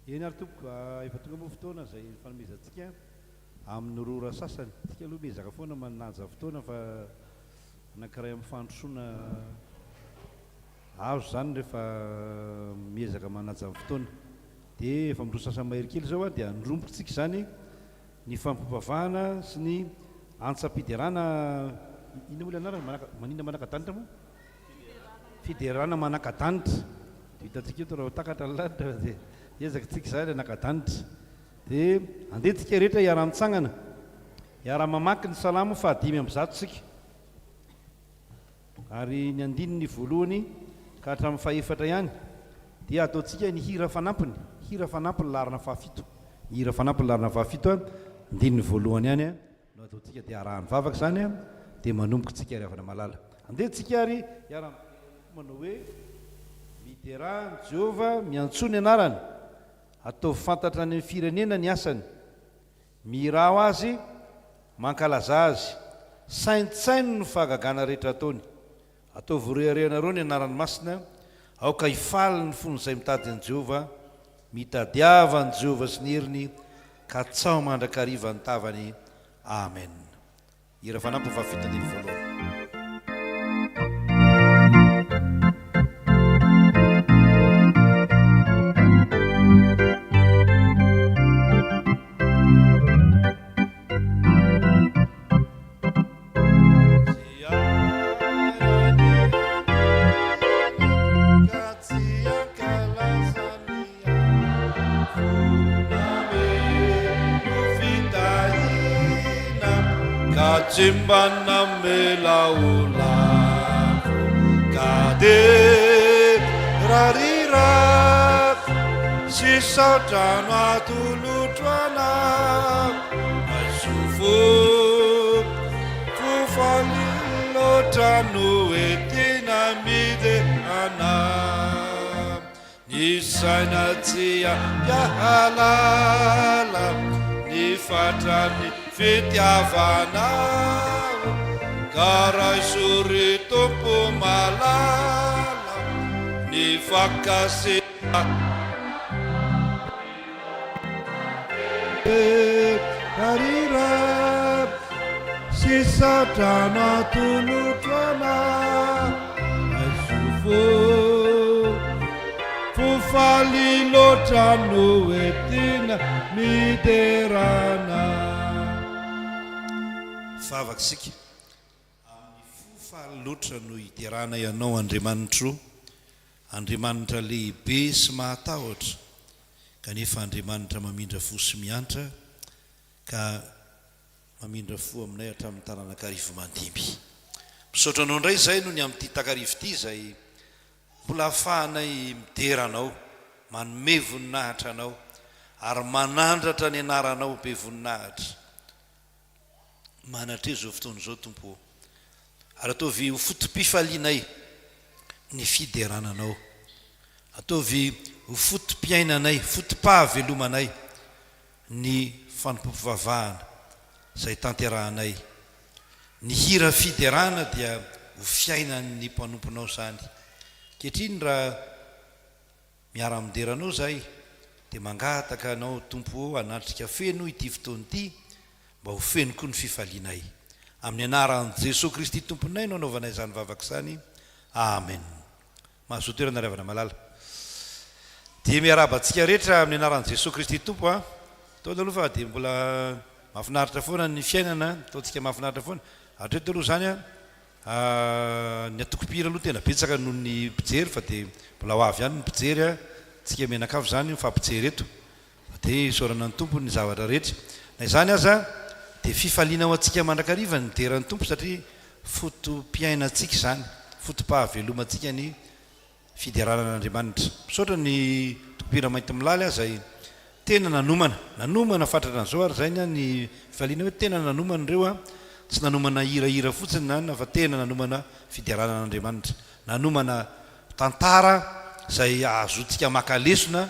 eny ary tompoko efa tonga moa fotoana zay fanomezantsika amin'ny rora sasany tsika aloha mezaka foana mananja fotoana fa anankiray amin'ny fandrosoana azo zany rehefa miezaka mananja amin'ny fotoana dia efa midro sasany mahery kely zao a dia andrombokontsika zany ny fampivavahana sy ny antsa-piderana ina moa anarana manina manaka-danitra moa fiderana manaka-danitra hitantsika eto raha takatra ny lanitra dia ezakatsika zany anaka-danitra dia andehantsika rehetra hiara-mitsangana hiara-mamaky ny salamo fa 5:1 sika ary ny andininy voalohany ka hatramin'ny fahefatra ihany dia ataontsika ny hira fanampiny larina fahafito hira fanampiny larina fahafito a andininy voalohany ihany a no ataontsika dia arahany vavaka zany a dia manomboka tsika ary avana malala andehantsika ary manao hoe midera Jehova miantso ny anarany atao fantatra ny firenena ny asany mirao azy mankalaza azy saintsaino ny fahagagana rehetra ataony atao voreharehana reo ny anarany masina aoka hifaly ny fony izay mitady an' Jehova mitadiava ny Jehova sy ny heriny ka tsao mandrakariva ny tavany amen. Hira fanampy fahafito andiny voalohany. Jimbana melaula kade rarira si sautrano atulutrana asufu fufalilotrano etina mide ana nisainatia yahalala nifatrani fitiavana karasuri tompo malala ni fakasi karira sisatana tulutrana asufu fufalilotrano etina miterana. Favaksika amin'ny fofaly loatra no hiterana ianao Andriamanitro, Andriamanitra lehibe sy mahatahotra kanefa Andriamanitra mamindra fo sy miantra ka mamindra fo aminay hatramin'ny taranakarivo mandimby. Misaotra anao indray izay no ny amin'ity takarivo ity izay mbola ahafahanay mideranao, manome voninahitra anao ary manandratra ny anaranao be voninahitra. Manatra zao fotoana zao tompo ary ataovy ho fotom-pifalinay ny fiderananao, ataovy ho fotom-piainanay, fotom-pahavelomanay ny fanompom-pivavahana izay tanterahanay. Ny hira fiderana dia ho fiainan'ny mpanomponao zany. Kehitriny raha miara-mideranao zay dia mangataka anao tompo anatrika feno ity fotoana ity mba ho feno koa ny fifalinay amin'ny anaran'i Jesosy Kristy tomponay no anaovanay zany vavaka zany. Amen. Mahazo toerana ravana malala. Dia miarabantsika rehetra amin'ny anaran'i Jesosy Kristy tompo a. Taona aloha fa dia mbola mahafinaritra foana ny fiainana, ataontsika mahafinaritra foana. Hatreto aloha zany a ny atokopira aloha tena betsaka noho ny mpijery fa dia mbola ho avy ihany ny mpijery a, tsika menakafo zany fampijery eto dia isaorana ny tompo ny zavatra rehetra. Na izany aza dia fifaliana ho antsika mandrakariva ny deran'ny tompo satria fotom-piainantsika zany, fotom-pahavelomantsika ny fideranan'Andriamanitra. Misaotra ny tokopira mainty milaly a zay tena nanomana fatratra an'izao ary zay ny fifaliana hoe tena nanomana ireo a, tsy nanomana hirahira fotsiny na fa tena nanomana fideranan'Andriamanitra, nanomana tantara zay azotsika makalesona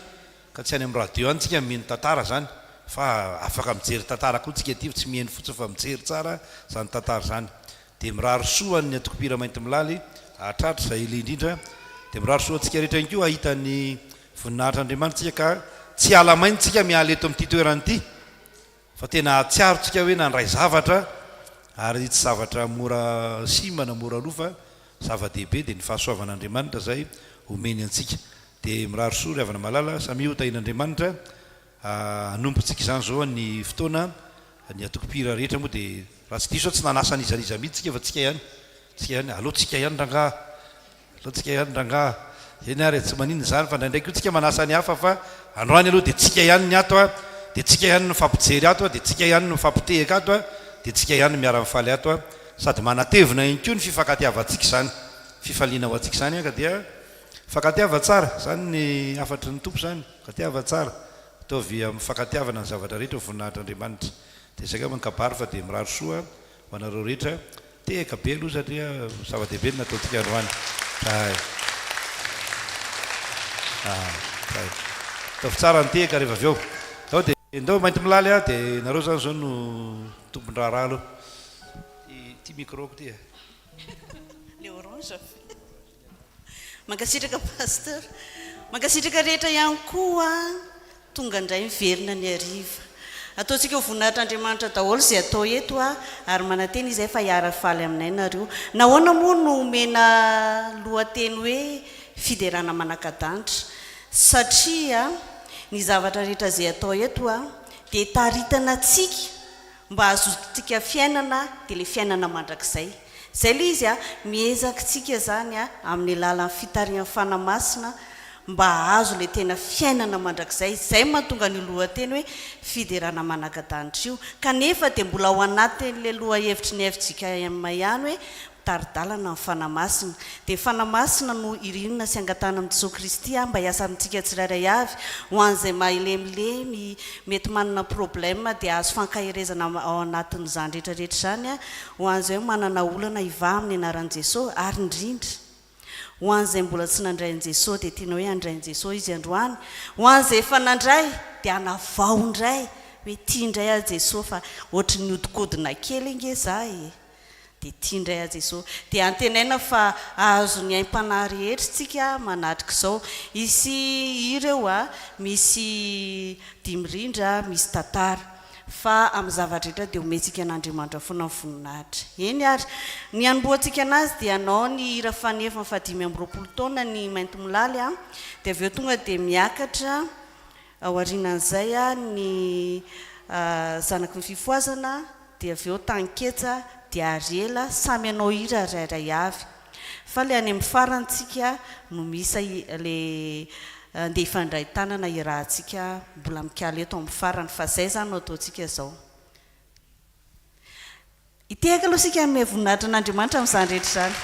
ka tsy any amin'ny radio any tsika miheno tantara zany fa afaka mijery tantara koa tsika aty tsy miheno fotsiny fa mijery tsara zany tantara zany. Dia mirary soa ny atokopira mainty milaly atratra zay ile indrindra dia mirary soa antsika rehetra ihany koa ahita ny voninahitr'Andriamanitra ka tsy alamaintsika miala eto amin'ity toeran'ity fa tena tsiarotsika hoe nandray zavatra ary tsy zavatra mora simana mora aloha fa zava-dehibe dia ny fahasoavan'andriamanitra zay omeny antsika dia miraro sory avana malala samy otahin'andriamanitra anompontsika izany zao ny fotoana ny atokopira rehetra moa dia raha tsy diso tsy nanasan'izaniza mihitsika fa tsika ihany alohatsika ihany rangaha alohatsika ihany rangaha eny ary tsy manino zany fa ndraindraiky io tsika manasa ny hafa fa androany aloha dia tsika ihany ny ato a dia tsika ihany no fampijery ato a dia tsika ihany no fampitehaka ato a dia tsika ihany miara-mifaly ato a sady manatevina iny koa ny fifankatiavantsika zany fifaliana ho antsika zany ka dia fankatiava tsara zany ny afatry ny tompo zany fankatiava tsara ataovy amin'ny fankatiavana ny zavatra rehetra voninahitr'andriamanitra dia zay ka mankabary fa dia miraro soa ho anareo rehetra tehaka be aloha satria zava-dehibe ny nataontsika androany ataovy tsara ny tehaka rehefa avy eo ao dia ndao mainty milaly a dia nareo zany zao no tompondraraha aloha ty microko ty le orange mankasitraka pasteur mankasitraka rehetra ihany koa tonga indray miverina ny ariva ataontsika ho voninahitr'andriamanitra daholo izay atao eto a ary mananteny izy fa hiara-faly aminay nareo nahoana moa no omena lohateny hoe fiderana manaka-danitra satria ny zavatra rehetra izay atao eto a dia taritana atsika mba azotsika fiainana dia le fiainana mandrakizay zay le izy a miezaka tsika zany a amin'ny alalan'ny fitarian'ny fanamasina mba azo le tena fiainana mandrakizay zay mahatonga ny lohateny hoe fiderana manaka-danitra io kanefa dia mbola ao anatin'le loha hevitry ny hevitrika ihany hoe taridalana ny fanamasina dia fanamasina no irinona sy angatana amin'i Jesosy Kristy mba hiasa amintsika tsirairay avy ho an'izay mahilemilemy mety manana problème dia azo fankahirezana ao anatin'izany rehetrarehetra zany a ho an'izay manana olana hiva amin'ny anaran'i Jesosy ary indrindra ho an'izay mbola tsy nandray an'i Jesosy dia tiana hoe andray an'i Jesosy izy androany ho an'izay efa nandray dia anavao indray hoe tia indray a Jesosy fa ohatry ny hodikodina kely inge zay dia tia indray a Jesosy dia antenaina fa azo ny aim-panahy rehetra tsika manatrika izao isy ireo a misy dimirindra misy tantara fa amin'ny zavatra rehetra dia omentsika an'Andriamanitra foana ny voninahitra eny ary ny anomboantsika anazy dia anao ny hira fanefa fa 5 taona ny mainty milaly a dia avy eo tonga dia miakatra ao aorianan'izay a ny zanaky ny fifoazana dia avy eo tanketsa dia ariela samy anao hira rairay avy fa le any amin'ny farantsika no misy le andeha ifandray tanana irahantsika mbola mikaly eto amin'ny farany fa zay zany no ataontsika zao itehaka aloha sika amin'ny voninahitra an'Andriamanitra amin'izany rehetra zany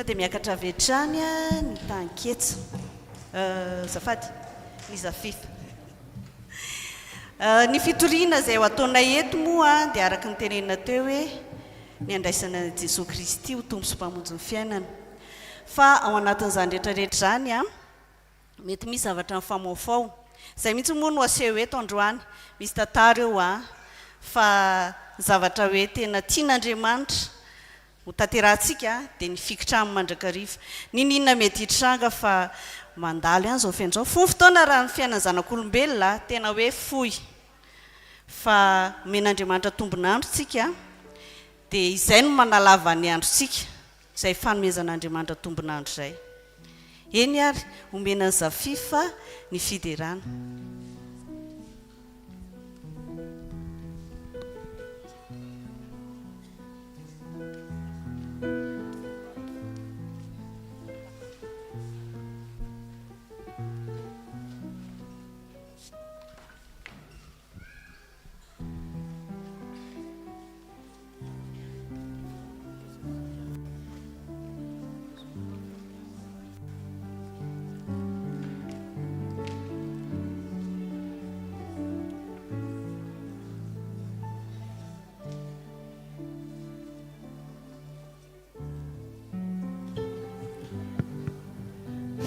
dia miakatra vetrany a ny tanketsa zafady ny zafifa ny fitoriana izay ho ataonay eto moa dia araka ny tenenina teo hoe ny andraisana Jesosy Kristy ho tombo sy mpamonjy ny fiainana fa ao anatin'izany rehetrarehetra zany a mety misy zavatra mifamaofao izay mihitsy moa no aseho eto androany misy tantara eo a fa zavatra hoe tena tian'Andriamanitra ho tanterahantsika dia ny fikitra amin'ny mandrakariva ninona mety hitranga fa mandalo ihany zao fiain'izao fony fotoana raha ny fiainana zanak'olombelona tena hoe fohy fa men'Andriamanitra tombon'andro tsika dia izay no manalava ny androtsika izay fanomezan'Andriamanitra tombon'andro izay eny ary omenany zafifa ny fiderana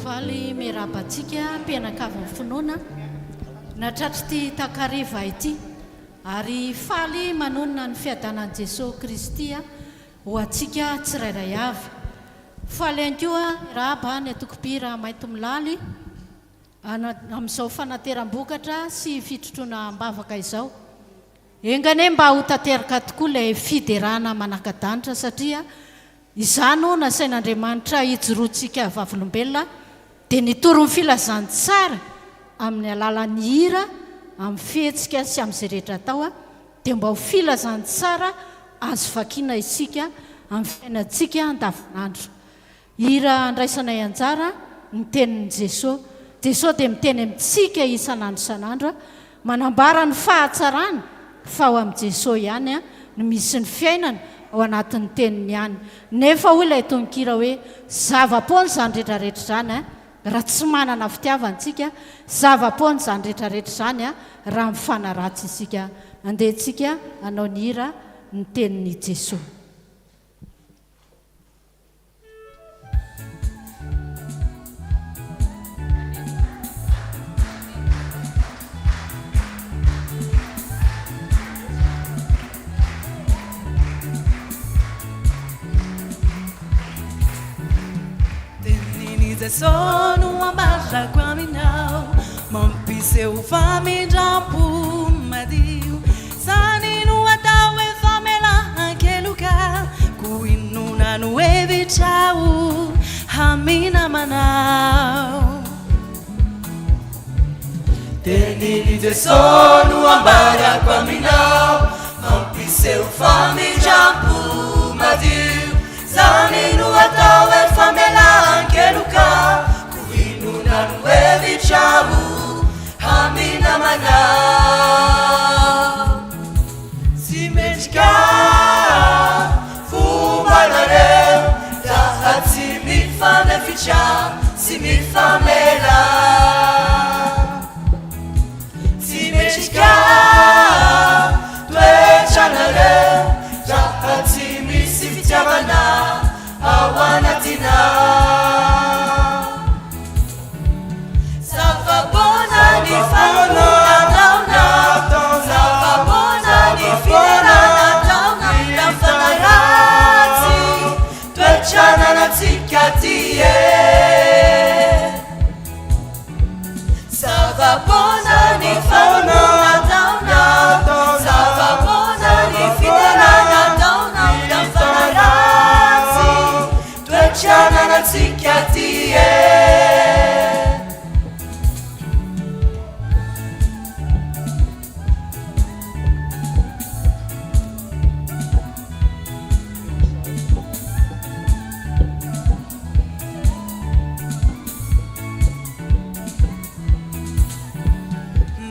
Faly merabantsika mpianakavy ny finoana natratry ty takariva ity ary faly manonona ny fiadanan'i Jesosy Kristy ho antsika tsirairay avy. Faly ihany koa raba ny atokopira mainty milaly amin'izao fanateram-bokatra sy fitrotrona mbavaka izao. Engane mba ho tanteraka tokoa ilay fiderana manaka-danitra satria izano nasain'Andriamanitra hijoroantsika vavolombelona dia nitoro ny filazany tsara amin'ny alalan'ny hira amin'ny fihetsika sy amin'izay rehetra atao dia mba ho filazany tsara azo vakiana isika amin'ny fiainantsika andavanandro. Hira andraisanay anjara ny tenin'i Jesosy. Jesosy dia miteny amintsika isanandro isanandro manambara ny fahatsarana fa ao amin'i Jesosy ihany no misy ny fiainana ao anatin'ny teniny ihany. Nefa hoy ilay tononkira hoe zava-pony izany rehetrarehetra izany raha tsy manana fitiavantsika, zava-pony izany rehetrarehetra izany raha mifanaratsy isika. Andehantsika hanao ny hira ny tenin'i Jesosy. Sono ambarrako aminao mampiseo famindrampo madio sany no atao efa melahankeloka ko inona no hevitrao hamina manao tenini de sono ambarrako aminao mampiseo famindrampo madio sany no atao efa melahankeloka Chabu, hamina mana, si mechka, fumalare, tahat si mi fame ficha, si mi famela, si mechka, tue chanare, tahat si mi si fitamana, awanatina. Savapona ni fauna dauna, savapona ni fidelana dauna, damfanarasi, tuechana na tsikyatie.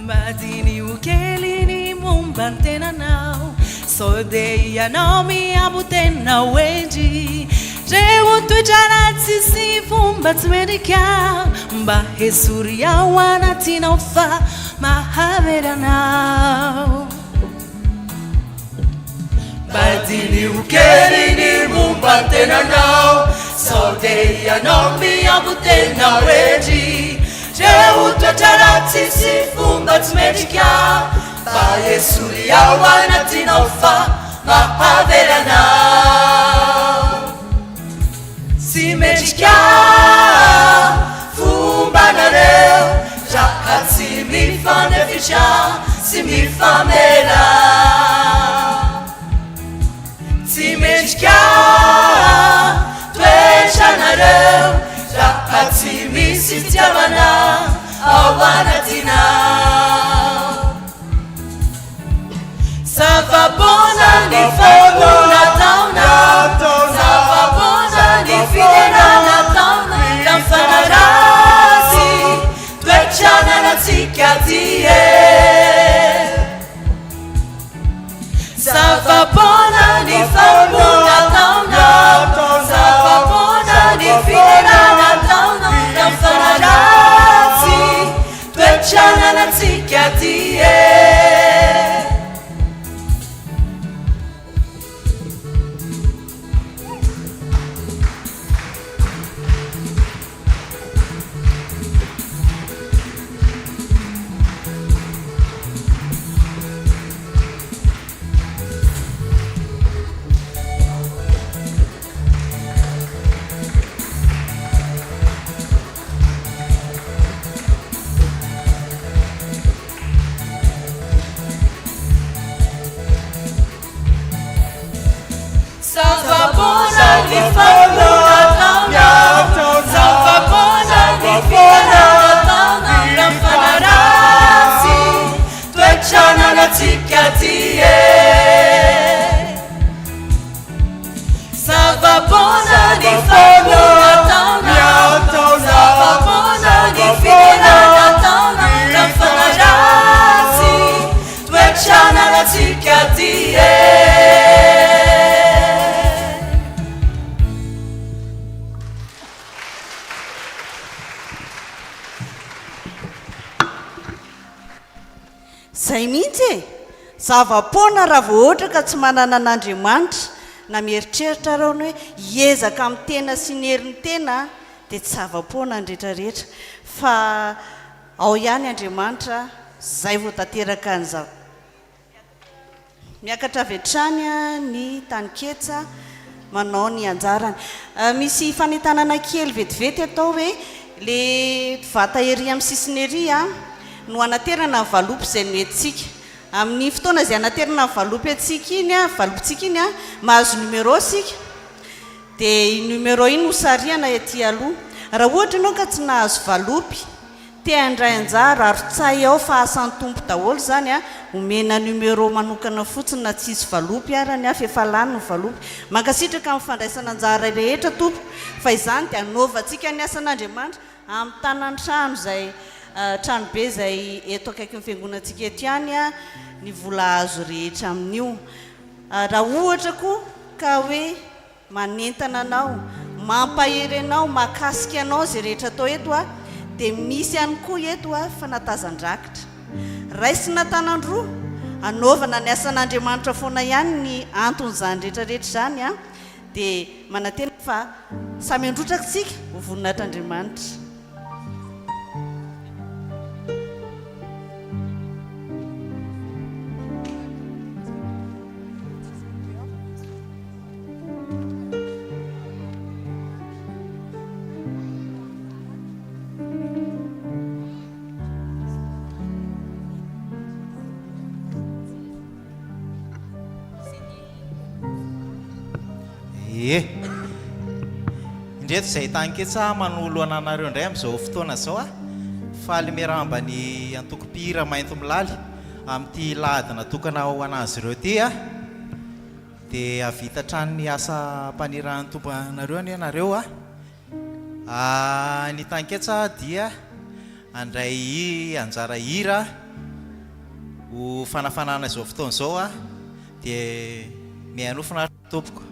Badini ukelini mumbantenanao sodeya naomi abutena wenji reo toetra ratsy sy fomba tsy mendrika mba hesory ao anatinao fa mahavery anao badinio kely ny momba tenanao sao de ianao miambo tena oetry reo toetra ratsy sy fomba tsy mendrika mba hesory ao anatinao fa mahavery anao sy mendrika fombanareo raha tsy mifanefitra sy mifamela tsy mendrika toetranareo raha tsy misy tiavana ao anatinao Savabona ni fomona tauna Savabona ni fiderana tauna Kamfanarasi Tuechana na tikatie Savabona ni fomona tauna Savabona ni fiderana tauna Kamfanarasi Tuechana na tikatie Savabona ni fomona tauna Savabona ni fiderana tauna Kamfanarasi Tuechana na tikatie Savabona ni fomona tauna Savabona ni fiderana tauna Kamfanarasi Tuechana na tikatie zay mihitsy e zava-pona raha vao ohatra ka tsy manana an'Andriamanitra na mieritreritra raony hoe hiezaka amin'ny tena sy ny herin'ny tena dia tsy zava-pona ny rehetrarehetra fa ao ihany Andriamanitra zay vao tanteraka an'izao miakatra avy hatrany ny taniketsa manao ny anjarany misy fanentanana kely vetivety atao hoe le vata ery amin'ny sisiny ery no anaterana ny valopy izay no etsika amin'ny fotoana izay anaterana ny valopy etsika iny valopitsika iny mahazo numéro sika dia i numéro iny no sariana ety aloha raha ohatra ianao ka tsy nahazo valopy te handray anjara arotsay ao fa asan'ny tompo daholo zany omena numéro manokana fotsiny na tsy izy valopy arany fa efa lany ny valopy mankasitraka amin'ny fandraisana anjara rehetra tompo fa izany dia anaovantsika ny asan'Andriamanitra amin'ny tanan-trano izay trano be izay eto akaiky ny fiangonantsika eto ihany ny vola azo rehetra amin'io raha ohatra koa ka hoe manentana anao mampahery anao mahakasika anao zay rehetra atao eto dia misy ihany koa eto fanatazan-drakitra raisina tanandroa anaovana ny asan'Andriamanitra foana ihany ny anton'izany rehetrarehetra zany dia manantena fa samy androtraksika ho voninahitr'Andriamanitra indreto izay tanketsa manolo ananareo indray amin'izao fotoana zao faly miaramba ny antoko-pihira mainto milaly amin'ity ladina tokana ho anazy ireo ty dia avita trano ny asa mpanirany tomponareo any ianareo ny tanketsa dia andray anjara hira ho fanafanana izao fotoana izao dia mianofina tompoko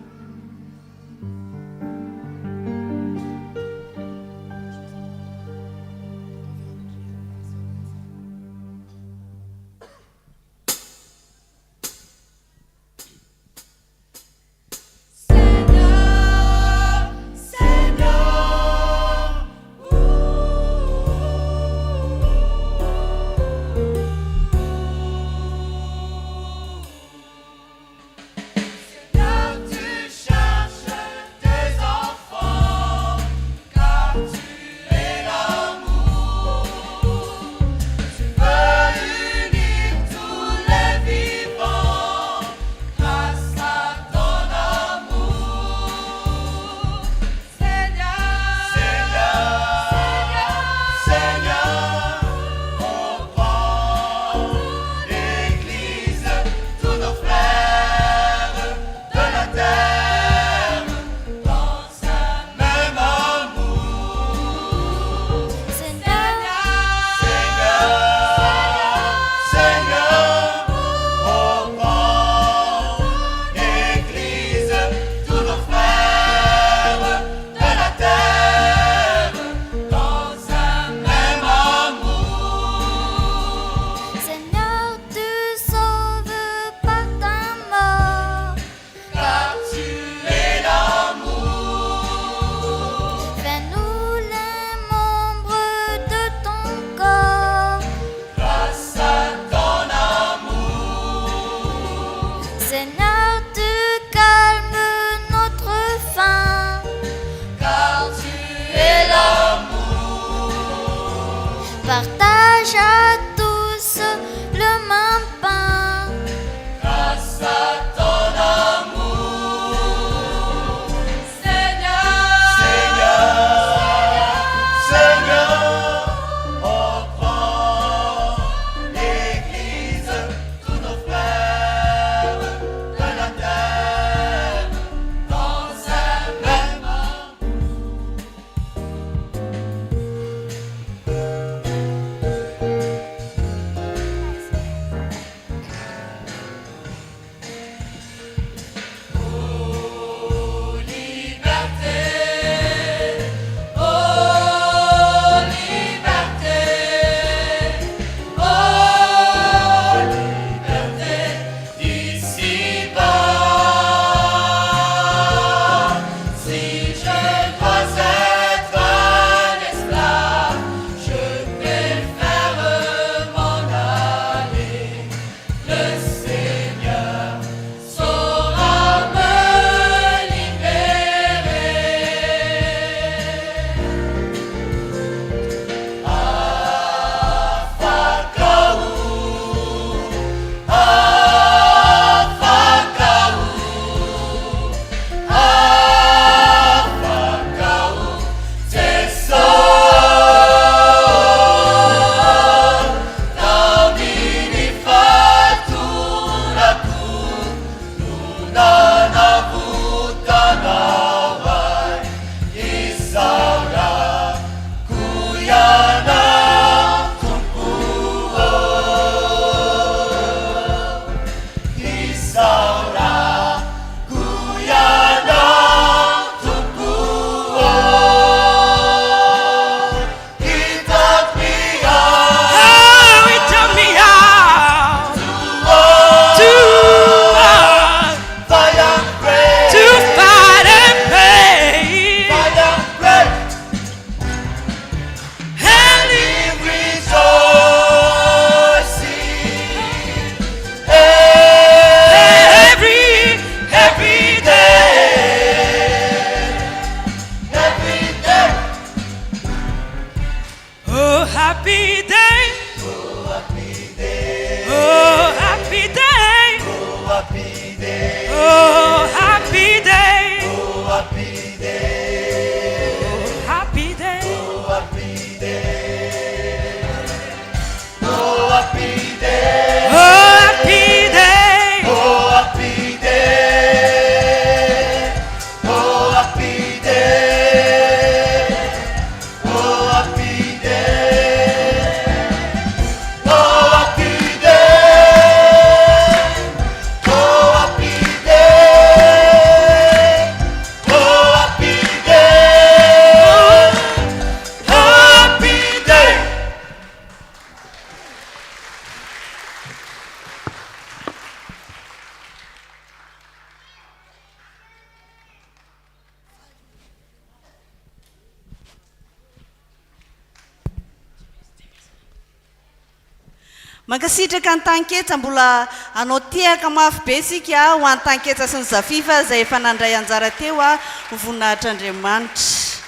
mankasitraka ny tanketsa mbola anao tiaka mafy be sika ho any tanketsa sy ny zafifa izay efa nandray anjara teo a voninahitran'Andriamanitra.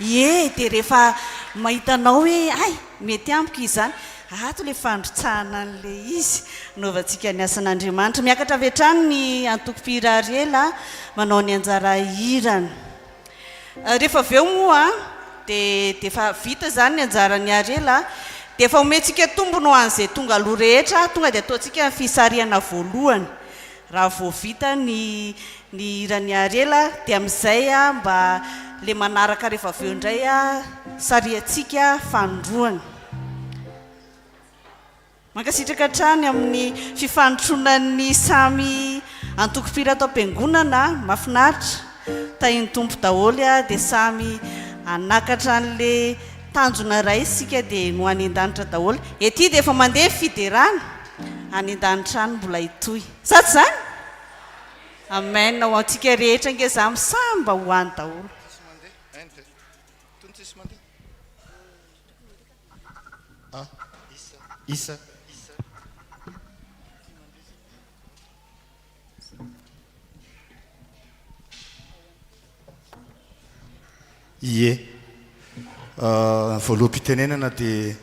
Ie dia rehefa mahitanao hoe ay mety amiko izany ato le fandrotsahana an'le izy naovantsika ny asan'Andriamanitra. Miakatra avy hatrany ny antoko-pihira Ariela manao ny anjara hirana. Rehefa avy eo moa dia efa vita zany ny anjaran'ny Ariela, dia efa omentsika tombony ho an'izay tonga aloha rehetra, tonga dia ataontsika fisarihana voalohany. Raha vao vita ny hiran'ny Ariela dia amin'izay mba le manaraka rehefa avy eo indray sariantsika fandroana. Mankasitraka hatrany amin'ny fifandrotsonan'ny samy antoko-pihira atao am-piangonana, mahafinaritra. Tahin'ny tompo daholo dia samy anakatra an'le tanjona ray isika dia no any an-danitra daholo. Ety dia efa mandeha fiderana any an-danitra any mbola hitohy. Saty zany? Amen. Ho antsika rehetra nge zany samba ho any daholo. Isa. Ie, voaloham-pitenenana dia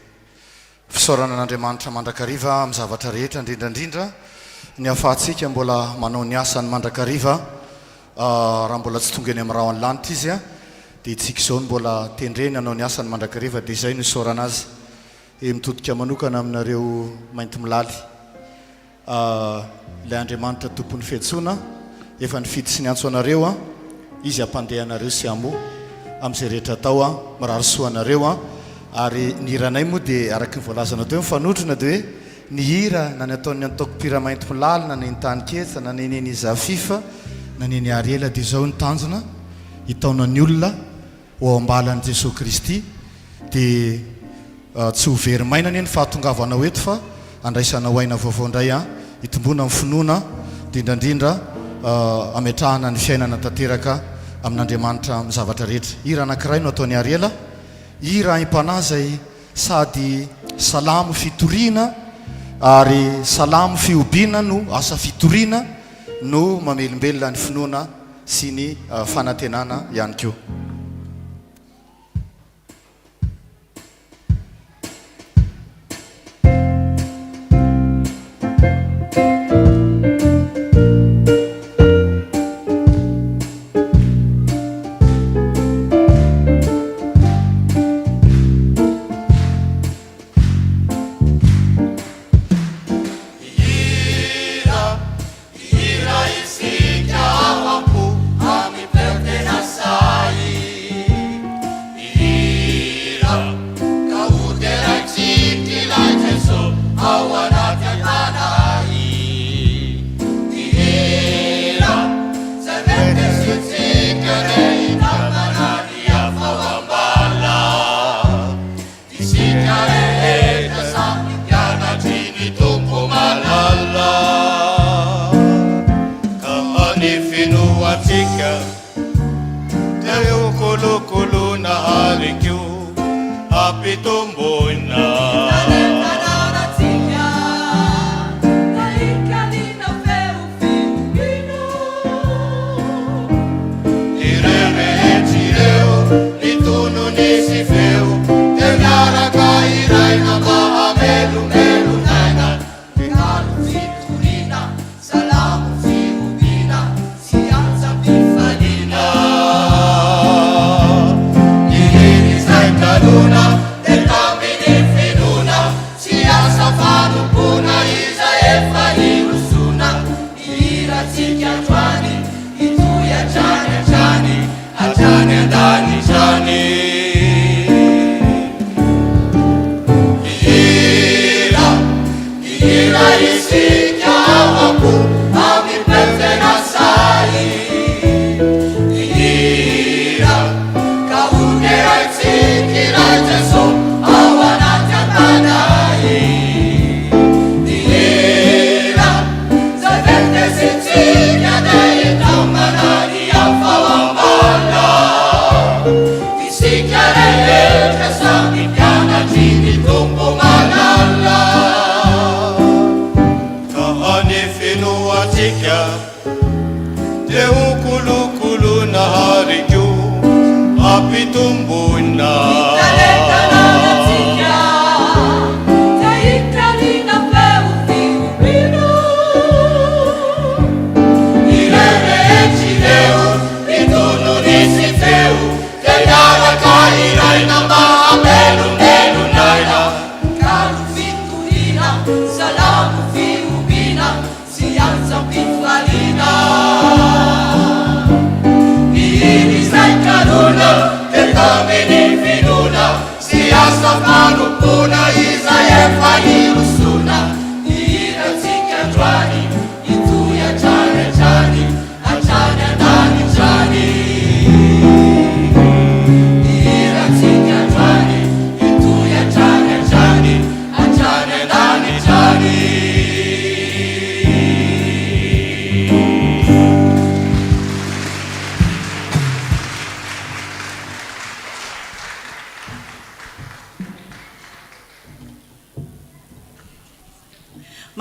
fisaorana an'Andriamanitra mandrakariva amin'ny zavatra rehetra indrindrandrindra. Ny ahafahantsika mbola manao ny asany mandrakariva raha mbola tsy tonga eny amin'ny raha ny lanitra izy dia itsika izao mbola tendreny hanao ny asany mandrakariva dia izay no isaorana azy. Mitodika manokana aminareo mainty milaly. Ilay Andriamanitra tompon'ny fiantsoana efa nifidy sy ny antso anareo izy hampandeha anareo sy amo amin'izay rehetra atao mirary soa anareo ary ny hiranay moa dia araky ny voalazana teo mifanotrona dia hoe ny hira na ny ataon'ny antoko-pihira mainty milaly na ny taniketsa na ny neny zafifa na neny Ariela dia izao ny tanjona hitaona ny olona ho ambalan'i Jesosy Kristy dia tsy ho very maina ny fahatongavanao eto fa andraisana ho aina vaovao indray hitombona amin'ny finoana indrindrandrindra ametrahana ny fiainana tanteraka amin'Andriamanitra amin'ny zavatra rehetra. Hira anankiray no ataon'ny Ariela, hira im-panahy izay sady salamo fitoriana ary salamo fihobiana no asa fitoriana no mamelombelona ny finoana sy ny fanantenana ihany koa.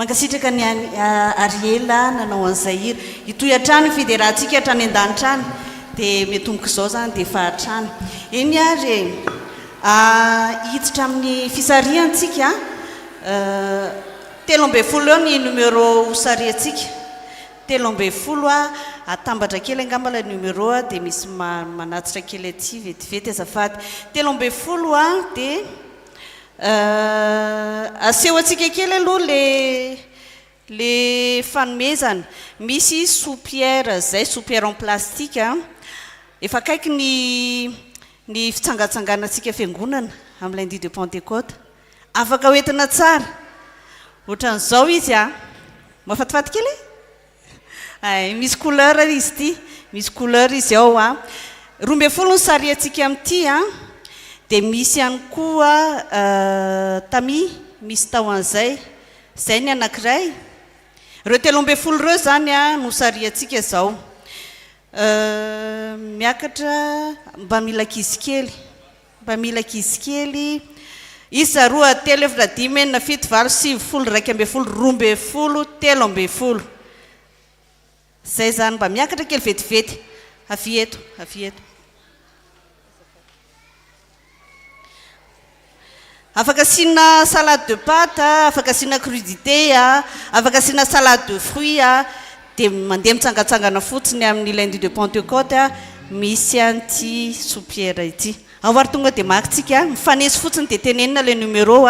mankasitraka ny Ariela nanao an'izay itoy hatrany fidératsika hatrany an-danitrany dia metomboka izao zany dia efa hatrany eny ary hiditra amin'ny fisariantsika 13 eo ny numéro hosariantsika 13 atambatra kely angambala numéro dia misy manatitra kely aty vetivety azafady 13 dia aseho atsika kely aloha le fanomezana misy soupière zay soupière en plastique efa akaiky ny fitsangatsanganantsika fiangonana amin'ny lundi de Pentecôte afaka hoentina tsara ohatran'izao izy mafatifaty kely misy couleur izy ty misy couleur izy ao 12 ny sary atsika amin'ity dia misy ihany koa tami misy tao an'izay zay ny anankiray ireo 13 ireo zany no sary atsika zao miakatra mba mila kizy kely isa 2 3 4 5 6 7 8 9 10 11 12 13 zay zany mba miakatra kely vetivety avy eto afaka asina salade de pâte afaka asina crudité afaka asina salade de fruits dia mandeha mitsangatsangana fotsiny amin'ny lundi de Pentecôte misy anty soupière ity avary tonga dia makitsika mifanesy fotsiny dia tenenina le numéro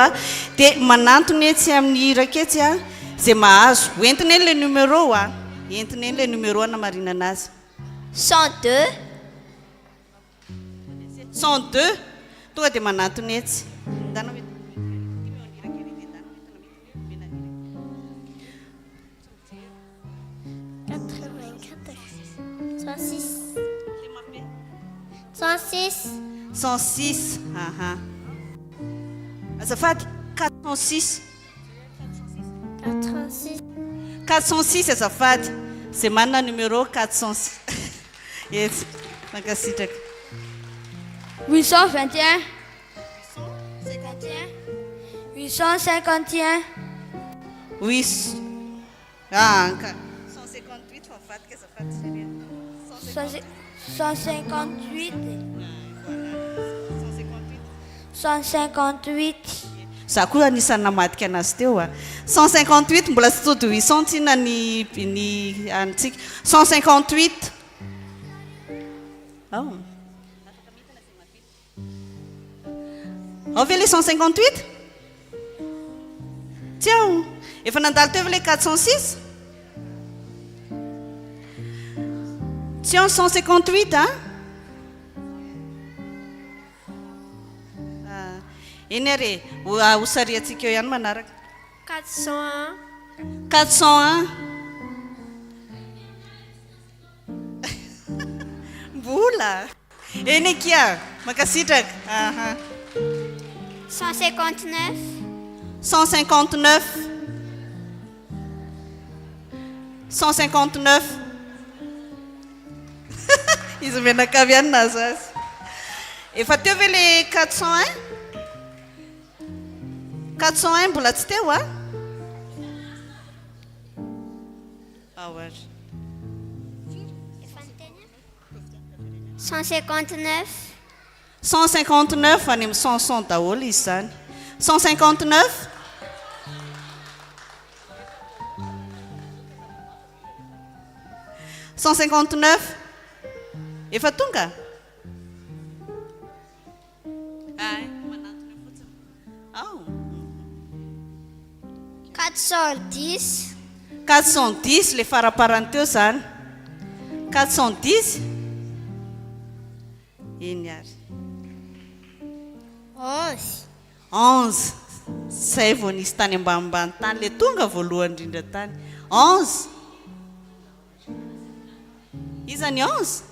dia manantony etsy amin'ny raketsy zay mahazo entiny eny le numéro entiny eny le numéro namarina anazy 102 tonga dia manantony etsy 106 azafady 406 azafady zay manana numéro 406 etsy mankasitraka 821 851 158 fafadika azafady 158 158 za koa anisany namadika anazy teo 158 mbola tsy tody 800 tsina ny antsika 158 ao ve le 158 tsy ao efa nandalo teo ve le 406 tsy ao 158 eny are hosariantsika eo ihany manaraka 401 mbola eny ekia makasitraka 159 159 izy menakavy ihany nazy azy efa teo ve le 401 mbola tsy teo 159 159 any amin'ny 100 daholo izy zany 159 159 efa tonga 410 le faraparany teo zany 410 eny ary 11 zay vao nisy tany ambanimbany tany le tonga voalohany indrindra tany 11 izany 11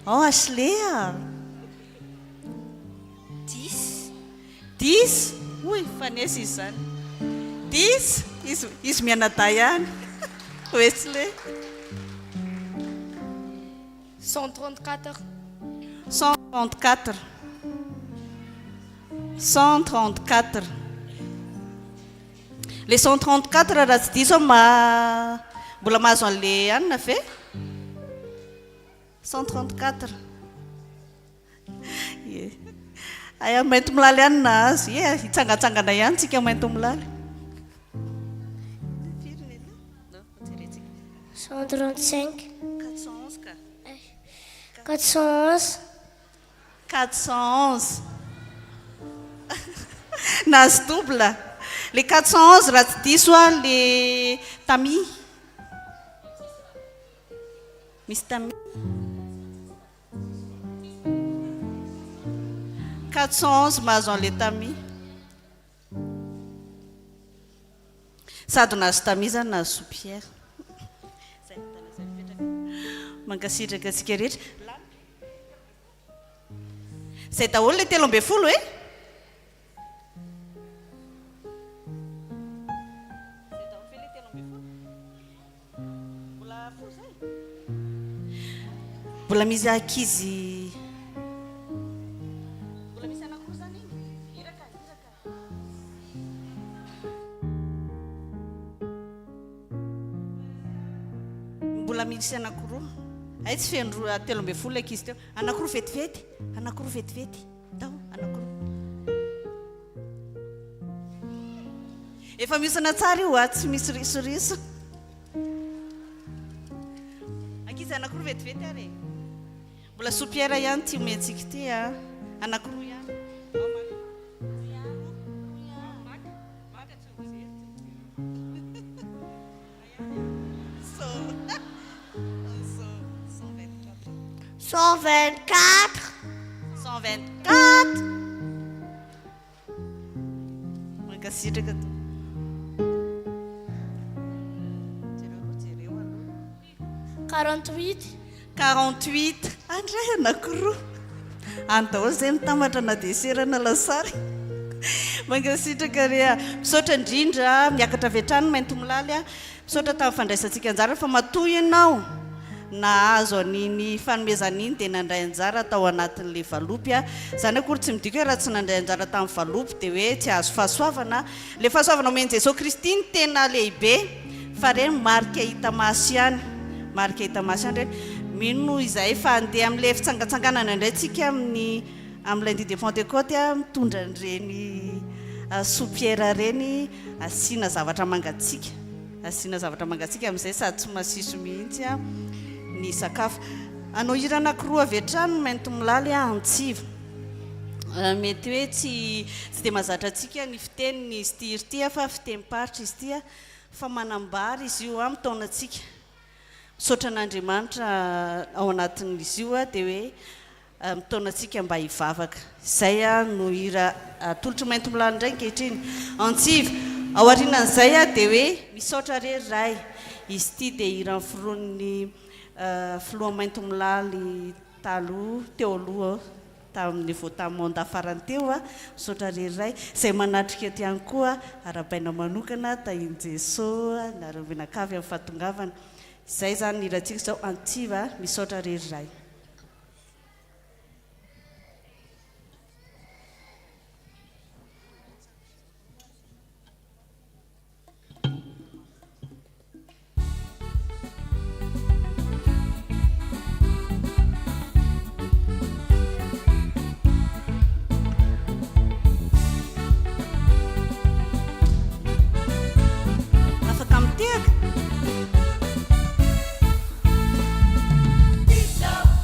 Ashley 10 uy fanesy izy zany 10 izy mianada ihany Wesley 134 134 134 le 134 raha tsy diso mbola mahazo an'le anina ve 134 aya mainto milaly anina azy hitsangatsangana ihany tsika mainto milaly 135 411 ka 411 411 nazy double le 411 raha tsy diso le tami misy tami 411 mahazo an'le tami sady nazo tami zany nazo soupière mangasitraka atsika rehetra zay daholo le 13 e mbola misy akizy mbola misy anakoro zany iraka mbola misy anakoro ay tsy feno 13 akizy teo anakoro vetivety tao anakoro efa misana tsara io tsy misy risoriso akizy anakoro vetivety ary mbola soupière ihany ty omentsika ty anakoro ihany Cent 124 mankasitraka to 48 andray anakoro anydaholo zay mitambatra na deserana lasary mankasitraka rea misaotra indrindra miakatra vetrano mainto milaly misaotra tamin'ny fandraisantsika anjara fa matoa ianao nahazo an'iny fanomezan'iny dia nandray anjara tao anatin'le valopy zany akory tsy midika hoe raha tsy nandray anjara tamin'ny valopy dia hoe tsy azo fahasoavana le fahasoavana omeny jesosy kristy ny tena lehibe fa reny marika hita masy ihany marika hita masy ihany reny mino izay fa andeha amin'le fitsangatsanganana indray tsika amin'ny lundi de Pentecôte mitondra an'ireny soupière reny asiana zavatra mangatsika amin'izay sady tsy masiso mihitsy ny sakafo anao hira anankiroa avy hatrany mainto milaly antsiva mety hoe tsy dia mahazatra antsika ny fiteniny izy ty iry ty fa fitenim-paritra izy ty fa manambary izy io mitaonantsika misaotra an'Andriamanitra ao anatin'izy io dia hoe mitaonantsika mba hivavaka izay no hira tolotra mainto milaly indray ankehitriny antsiva ao aorianan'izay dia hoe misaotra rery izy ty dia hiran'ny firoan'ny filoha mainto milaly taloha teo aloha tamin'ny voatamonda farany teo misaotra rery izay manatrika ty ihany koa arabaina manokana tahiny Jesosy naromenakavy amin'ny fahatongavana izay zany hirantsika zao antsiva misaotra rery Peace out.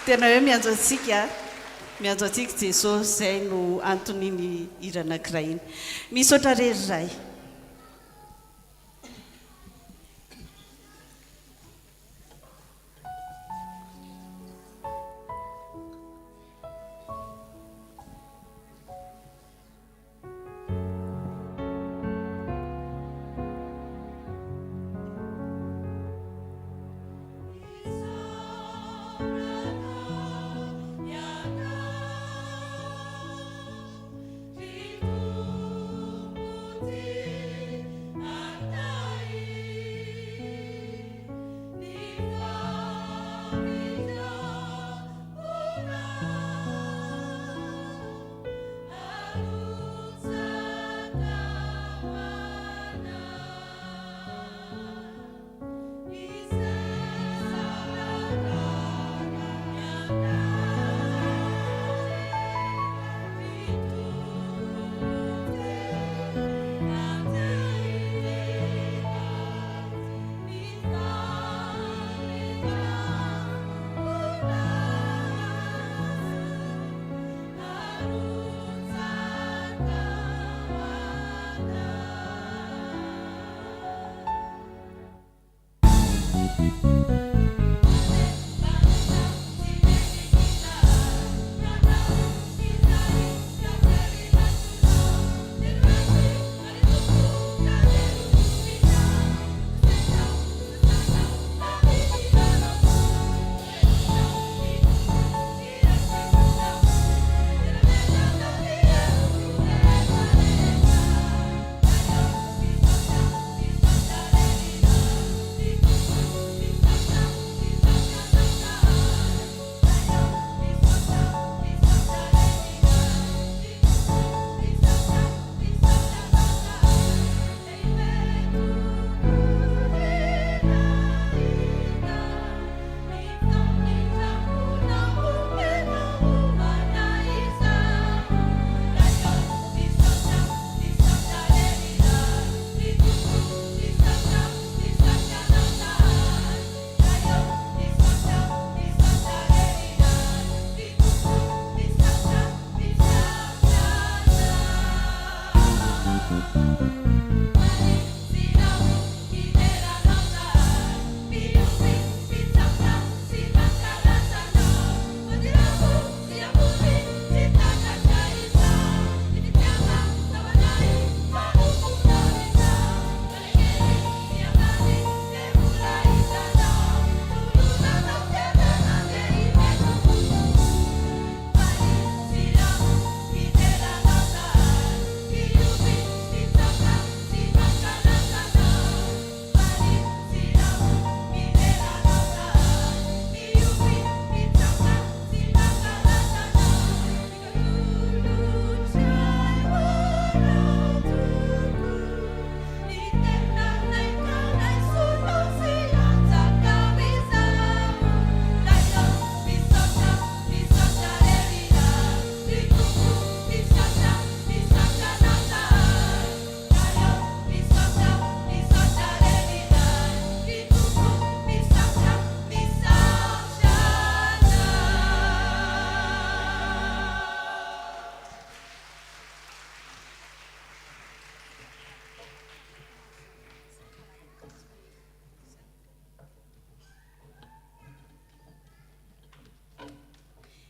tena hoe mianjo antsika jesosy zay no antoniny hira anankiray iny misy oatra rery ray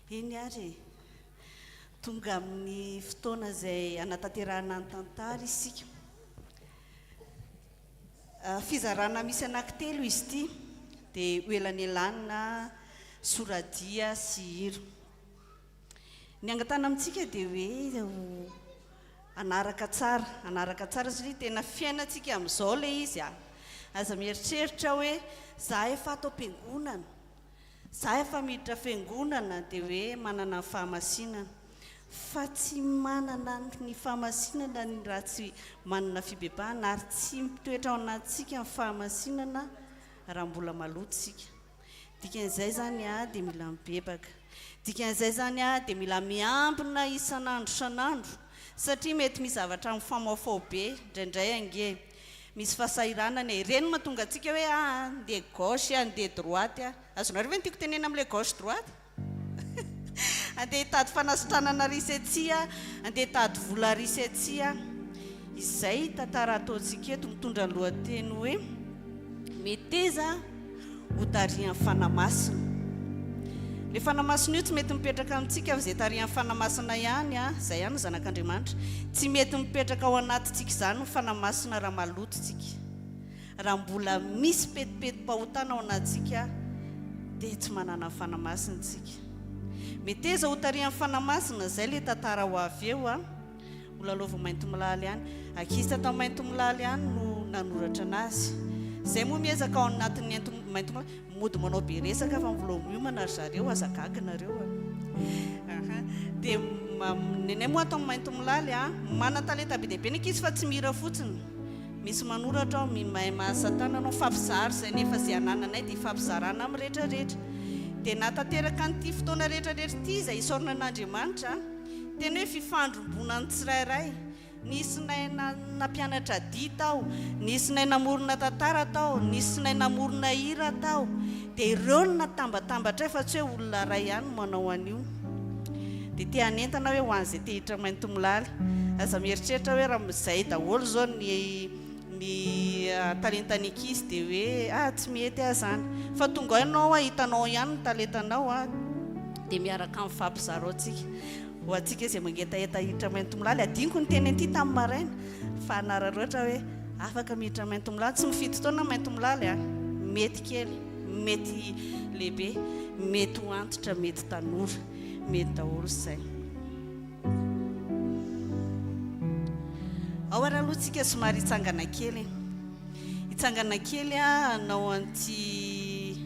eny ary tonga amin'ny fotoana zay anatanterahana ny tantara isika fizarana misy anankitelo izy ity dia oelan'elanina soradia sy hira ny angatana amintsika dia hoe anaraka tsara satria tena fiainantsika amin'izao le izy aza mieritreritra hoe za efa atao am-piangonana za efa miditra fiangonana dia hoe manana fahamasinana fa tsy manana ny fahamasinana ny raha tsy manana fibebahana ary tsy mitoetra ao anatsika ny fahamasinana raha mbola malotsika dikan'izay zany dia mila mibebaka dikan'izay zany dia mila miambina isan'andro san'andro satria mety misy zavatra mifamafao be indraindray ange misy fahasahiranana ireny mahatonga antsika hoe andeha gauche andeha droite azonareo ve ny tiako tenena amin'ilay gauche droite andeha hitady fanasitranana risetsia andeha hitady vola risetsia izay tantara ataontsika eto mitondra ny lohateny hoe meteza ho tarihan'ny fanamasina. Le fanamasina io tsy mety mipetraka amintsika fa izay tarihan'ny fanamasina ihany izay ihany zanak'Andriamanitra. Tsy mety mipetraka ao anatintsika izany ny fanamasina raha malotontsika. Raha mbola misy petipeti-pahotana ao anatintsika dia tsy manana fanamasina tsika. Meteza ho tarihan'ny fanamasina izay le tantara ho avy eo mbola lova mainto milaly ihany. Ankizy tao mainto milaly ihany no nanoratra anazy. Zay moa miezaka ao anatin'ny mainto milaly mody manao be resaka fa mivolo miomana ry zareo azakagynareo. Dia nenay moa atao mainto milaly mana talenta be dia be ny ankizy fa tsy mira fotsiny. Misy manoratra ao mahay mahasatana anao fampizary izay nefa izay anananay dia fampizarana amin'ny rehetrarehetra. Dia natateraka an'ity fotoana rehetrarehetra ity izay isaorana an'Andriamanitra tena hoe fifandrombona ny tsirairay. Nisy nay nampianatra dia tao, nisy nay namorona tantara tao, nisy nay namorona hira tao. Dia ireo no natambatambatra fa tsy hoe olona ray ihany manao an'io. Dia te hanentana hoe ho an'izay te hiditra mainto milaly. Aza mieritreritra hoe raha izay daholo zao ny talentany ankizy dia hoe tsy mety zany. Fa tonga ianao hitanao ihany ny talentanao dia miaraka amin'ny fampizaro antsika. Ho antsika izay mangetaheta hiditra mainto milaly adiniko ny teny anty tamin'ny maraina fa anararoatra hoe afaka miditra mainto milaly. Tsy mifidy taona mainto milaly mety kely, mety lehibe, mety ho antitra, mety tanora, mety daholo izay. Ao raha aloha tsika somary hitsangana kely. Hitsangana kely anao anty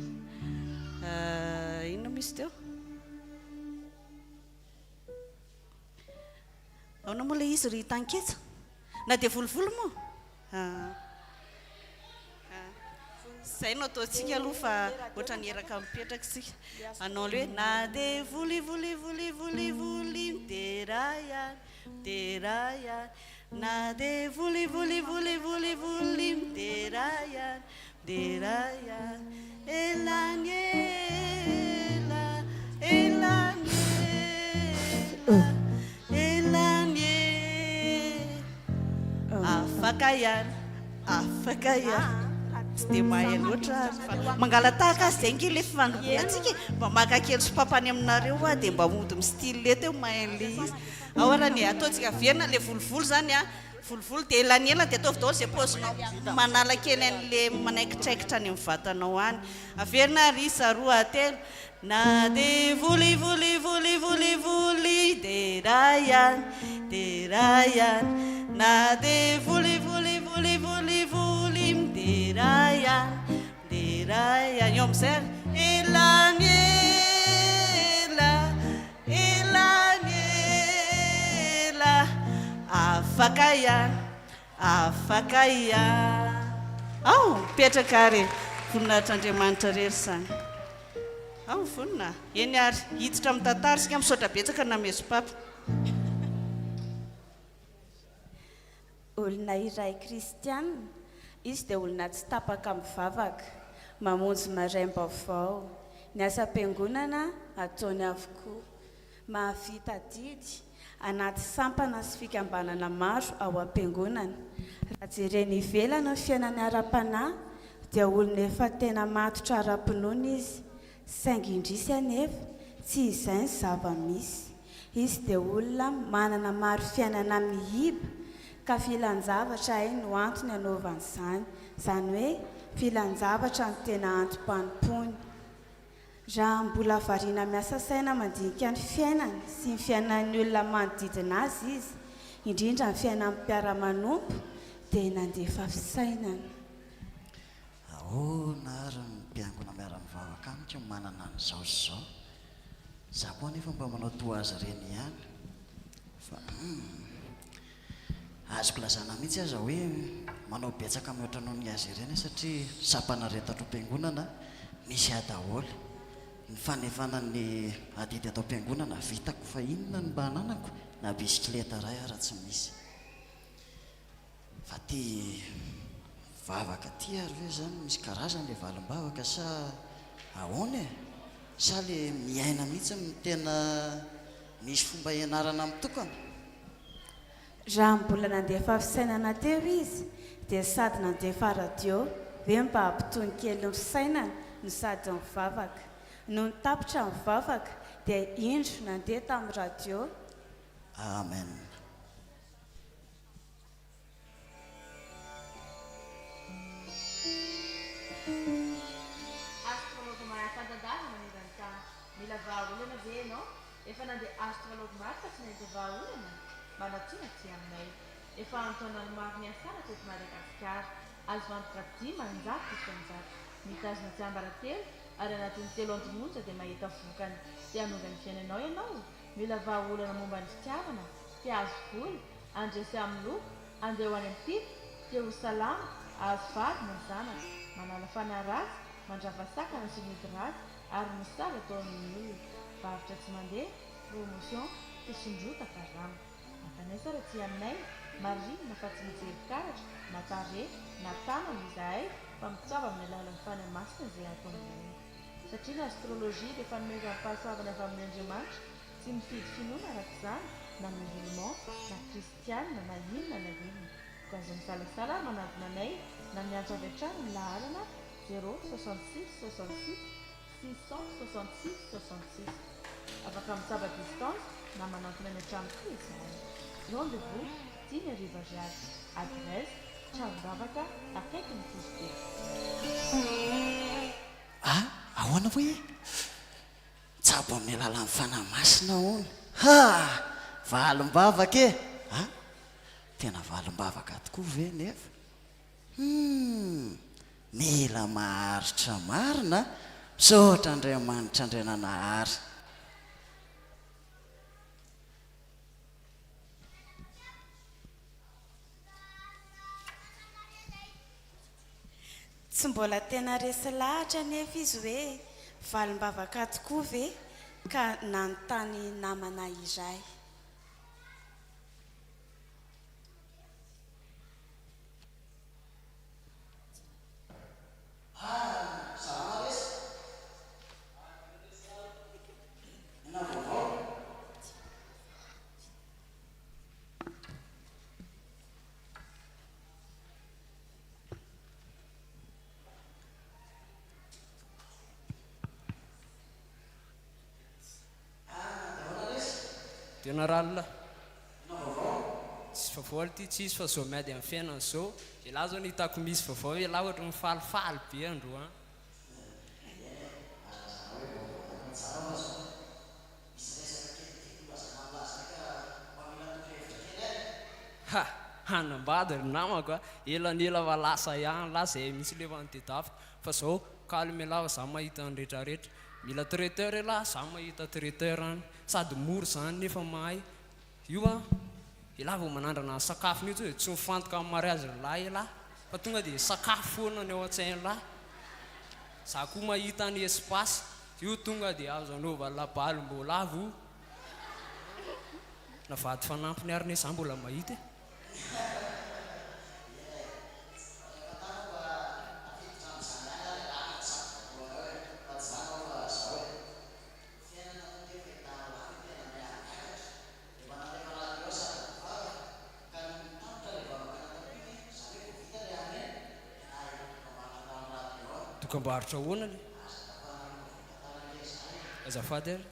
inona misy teo? Aona moa le izy ry tanketsa? Na dia volovolo moa? Izay no ataontsika aloha fa ohatra ny eraka mipetraka sika. Anao le hoe na dia voly midera ihany na dia voly midera ihany elany afaka ihany tsy dia mahay loatra mangalatahaka azy zay nkely le fifandroboantsika mba maka kely sopapany aminareo dia mba mody my style le teo mahay an'le izy. Ao raha ny ataontsika verina le volovolo zany volovolo dia elanelana dia ataovy daholo izay paozinao manala kely an'le manaikitraikitra any amin'ny vatanao any. Averina risa roa telo na dia voly dera ihany na dia voly midera ihany eo amin'izay elany afaka ihany ao mipetraka ary voninahitr'Andriamanitra rery izany. Ao vonina eny ary hiditra amin'ny tantara sika misaotra betsaka na mesopapa. Olona iray kristianina, izy dia olona tsy tapaka mivavaka, mamonjy maraim-baovao, ny asam-piangonana ataony avokoa, mahavita didy anaty sampana sy fikambanana maro ao am-piangonana. Raha jereny ivelana ny fiainany ara-panahy dia olona efa tena matotra ara-pinoana izy, saingy indrisy anefa tsy izay ny zava-misy. Izy dia olona manana maro fiainana mihiba ka filan-javatra hay no antony anaovan'izany, izany hoe filan-javatra no tena antom-panompony. Raha mbola variana miasa saina mandinika ny fiainany sy ny fiainan'ny olona manodidina azy izy, indrindra ny fiainan'ny mpiara-manompo dia nandefa fisainana. Na ary mpiangona miara-mivavaka amiko manana an'izao sy izao. Za koa nefa mba manao toa azy ireny ihany fa azoko lazana mihitsy aza hoe manao betsaka mihoatra noho ny azy ireny satria sapana retatro am-piangonana misy adaholy. Ny fanefanan'ny adidy atao am-piangonana vitako fa inona ny mba hananako na bisikileta ray raha tsy misy. Fa ty vavaka ty ary ve zany misy karazany le valim-bavaka sa ahoana sa le miaina mihitsy ny tena misy fomba ianarana mitokana raha mbola nandeha fafisainana teo izy dia sady nandefa radio ve mba hampitony kely ny sainana no sady mivavaka no nitapitra mivavaka dia indro nandeha tamin'ny radio. amen. astrologue mahafantandavana miranta mila vahaolana ve ianao efa nandeha astrologue maro fa tsy nahita vahaolana manatsina ty aminay efa antonany maro miasana teto Madagasikara azo vantoka 10 manjato isanjato mitazona tsy ambaratelo ary anatin'ny 3 andromonja dia mahita vokany ty hanongany fiainanao ianao mila vahaolana momba ny fitiavana ty azo voly andresy amin'ny loko andeha ho any amin'ny tity ty ho salama azo vady ny zanaka manala fanaratsy mandravasakana sy midy ratsy ary misala tao amin'ny olona varotra tsy mandeha promotion fisondrota karama makanay sara ty aminay marina fa tsy mijery karatra na tare na tanana izahay fa mitsaba amin'ny alalan'ny fanamasina izay ataonay satria ny astrologie dia fanomezana fahasoavana avy amin'ny Andriamanitra tsy mifidy finoana araka izany na musulman na kristianina na inona na inona ko azo misalasala manadina anay na miantso avy hatrany ny laharana 066 66 666 66 afaka mitsaba distance na manantona ny hatramy koa izahay rendez-vous 10 arivo ariary adresse Trambavaka akaiky ny Kristy. Ahoana hoe tsabo amin'ny alalan'ny fanamasina hono ha valim-bavaka e tena valim-bavaka tokoa ve nefa mila maharitra marina misaotra Andriamanitra indray nanahary. Tsy mbola tena resy lahatra nefa izy hoe valim-bavaka tokoa ve ka nanontany namana iray. Tena ralina tsy vavaoly ty tsisy fa zao miady amin'ny fiainana zao ilahy zao ny hitako misy vavao ilahy ohatra mifalifaly be andro a ha hanambady ry namako a elanela va lasa ihany la zay misy levantedafy fa zao calme lava za mahita ny rehetrarehetra mila traiteur elahy za mahita traiteur any sady moro zany nefa mahay io a ilahy vao manandrana ny sakafo mihitsy hoe tsy mifantoka amin'ny mariazy lahy elahy fa tonga dia sakafo foana ny ao an-tsain'lahy za koa mahita ny espace io tonga dia azo anaova labaly mbolavo na vady fanampiny ary ne za mbola mahita Kambarotra hoana le azafady ary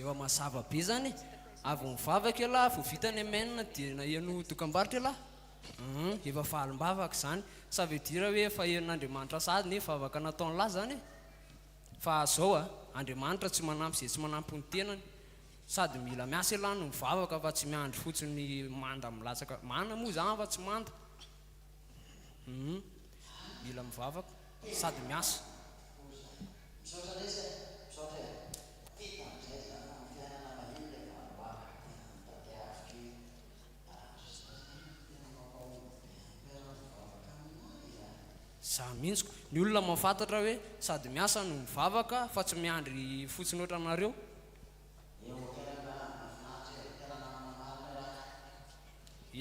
efa masava be zany avy mivavaka elahy vao vitany amenina dia naheno dokam-barotra elahy efa fahalim-bavaka zany sa vedira hoe efa hen'Andriamanitra sady ne vavaka nataony lahy zany fa zao a Andriamanitra tsy manampy izay tsy manampy ny tenany sady mila miasa elahy no mivavaka fa tsy miandry fotsiny manda milatsaka mana moa zany fa tsy manda mila mivavaka sady miasa za mintsiko ny olona mahafantatra hoe sady miasa no mivavaka fa tsy miandry fotsiny ohatranareo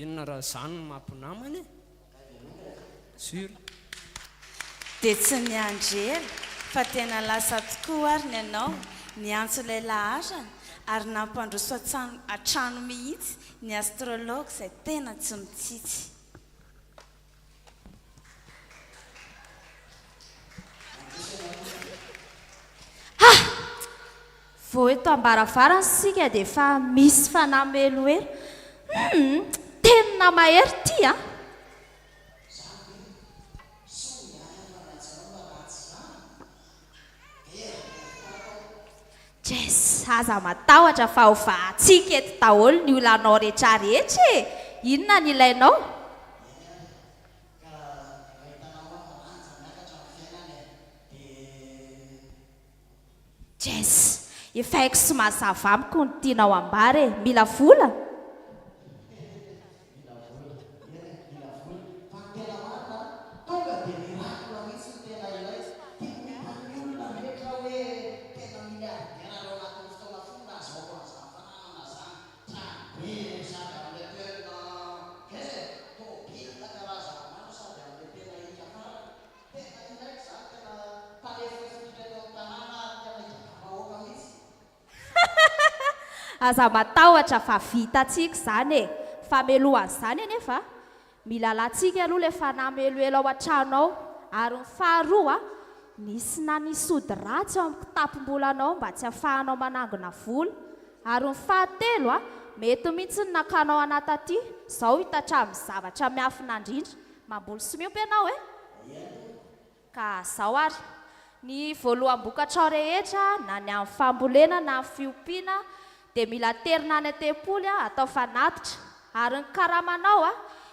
inona raha zany no mampinamany sur dia tsy miandrela fa tena lasa tokoa ary ny anao niantso ilay laharana ary nampandroso atrano mihitsy ny astrologue izay tena tsy mitsitsy vao eto ambaravarana sika dia efa misy fanameloero tenina mahery ty a jes aza matahotra fa ho vahatsika eto daholo ny olanao rehetrarehetra e inona ny ilainao jes efa haiko sy mazava amiko ny tianao ambary e mila vola aza matahotra fa vitatsika izany e famelohan'izany anefa mila latsika aloha le fanameloelo ao an-tranao ary ny faharoa nisy na nisody ratsy ao amin'ny kitapom-bolanao mba tsy ahafahanao manangona vola ary ny fahatelo mety mihitsy ny nakanao anaty aty izao hitatramin'ny zavatra miafinandrindra mamboly sy miompy ianao e ka zao ary ny voaloham-bokatrao rehetra na ny amin'ny fambolena na amin'ny fiompiana dia mila terina any am-tempoly atao fanatitra ary ny karamanao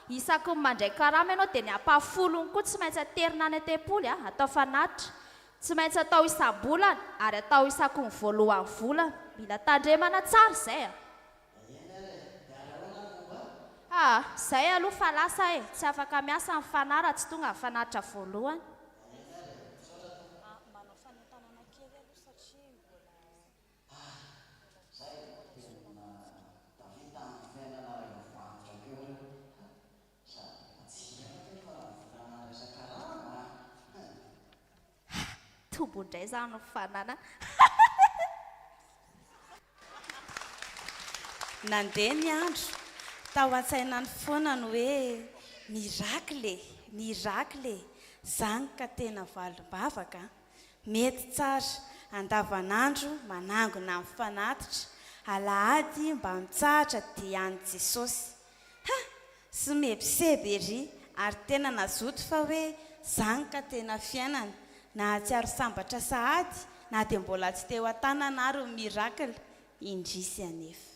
isaky ny mandray karama ianao dia ny ampafolony koa tsy maintsy aterina any am-tempoly atao fanatitra tsy maintsy atao isam-bolana ary atao isaky ny voalohan'ny volana mila tandremana tsara izay izay aloha fa lasa e tsy afaka miasa ny fanara tsy tonga ny fanatitra voalohany tombondray zany ny fanana nandeha ny andro tao an-tsaina ny foana ny hoe mirakle zany ka tena valombavaka mety tsara andavanandro manangona amin'ny fanatitra alahady mba mitsahatra dia any Jesosy sy mebiseby ery ary tena nazoto fa hoe zany ka tena fiainana na tsiaro sambatra sahady na dia mbola tsy teo an-tanana ary mirakle indrisy anefa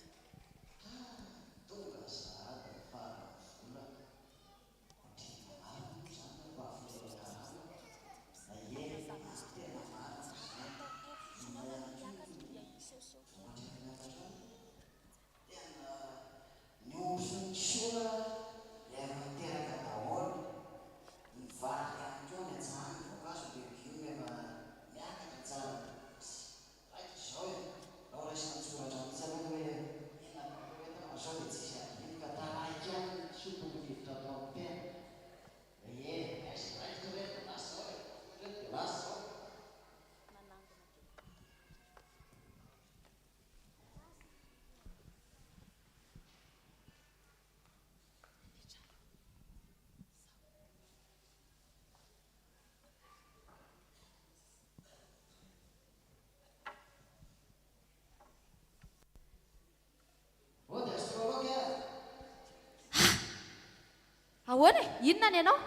ahoana inona ny ianao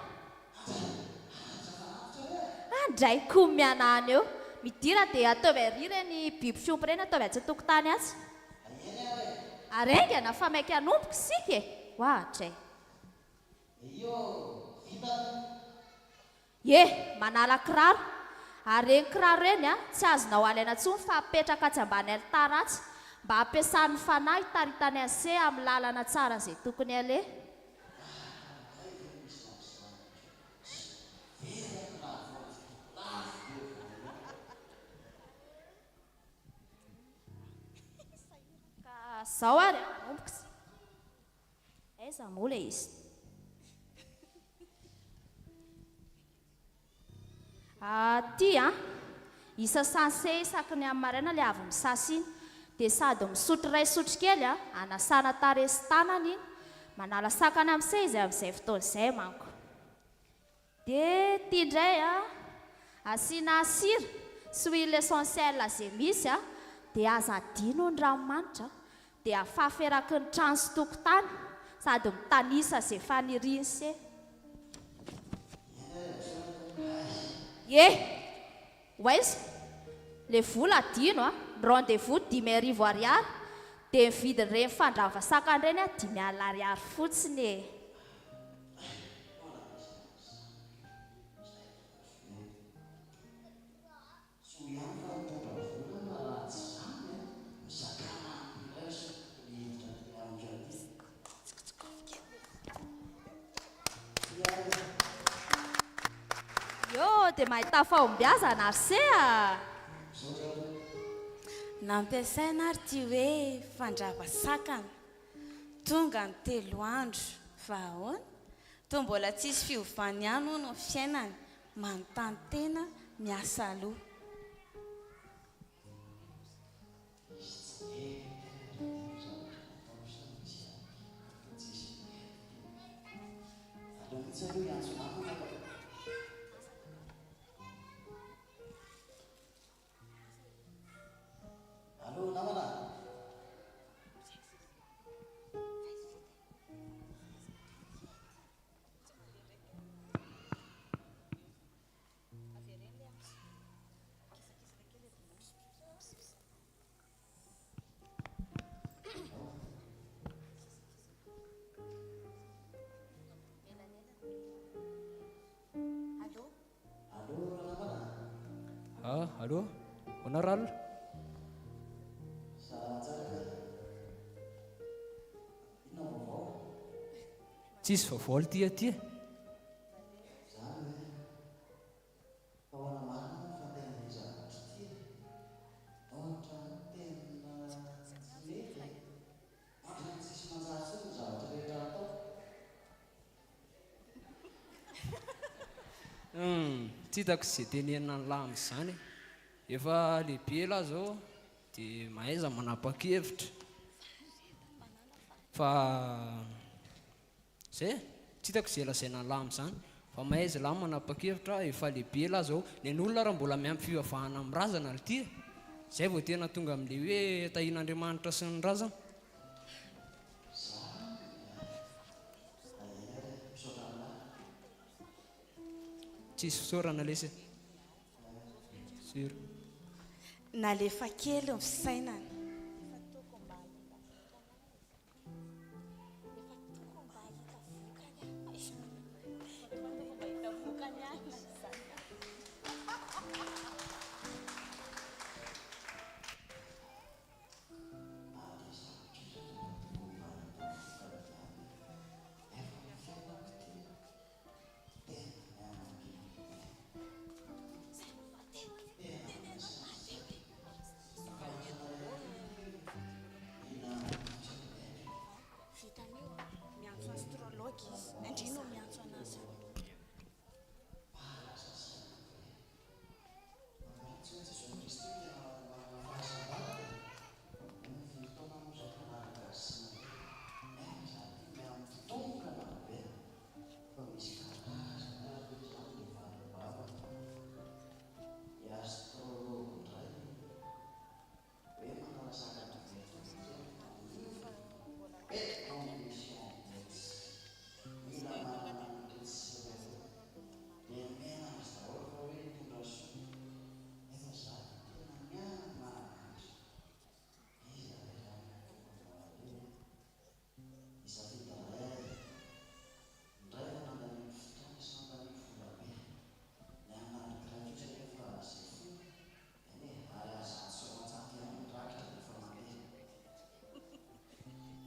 andray komiana any eo midira dia ataovy ary reny biby fiompy reny ataovy atsy tokotany atsy arengana fa maiky anomboka sika e hoatray manala kiraro ary reny kiraro reny tsy azonao alaina ntsony fa apetraka atsy ambany alitaratsy mba ampiasan'ny fanahy taritany ase amin'ny lalana tsara izay tokony ale zao ary omboko aiza moa le izy ty isa sanse isaky ny amin'ny maraina le avy misasy iny dia sady misotro ray sotro kely anasana taresy tanany iny manala sakany amin'izay izy amin'izay fotoan'izay manko dia tia indray asiana sira sy huile essentielle zay misy dia aza adino ny ranomanitra dia afafa eraky ny trano sy tokotany sady mitanisa zay faniriny se oaiza le vola adino rendez-vous 10,000 ariary dia mividiny reny fandrava sakany reny 10,000 ariary fotsiny dia mahita fahombiazana ary se nampiasaina ary ty hoe fandrava sakana tonga ny 3 andro fa ahoana toa mbola tsisy fiovany ihany ho no fiainany manontany tena miasa aloha Allô honorable tsisy vaovao ty aty tsy hitako zay tenenina ny lamy zany efa lehibe lahy zao dia mahaiza manapa-kevitra fa zay tsy hitako zay lazaina ny lamy zany fa mahaiza lahy manapa-kevitra efa lehibe lahy zao nen'olona raha mbola miampy fivavahana amin'ny razana ly ty zay vao tena tonga amin'le hoe tahin'Andriamanitra sy ny razana tsisy fisaorana lesy siro nalefa kely ny fisainany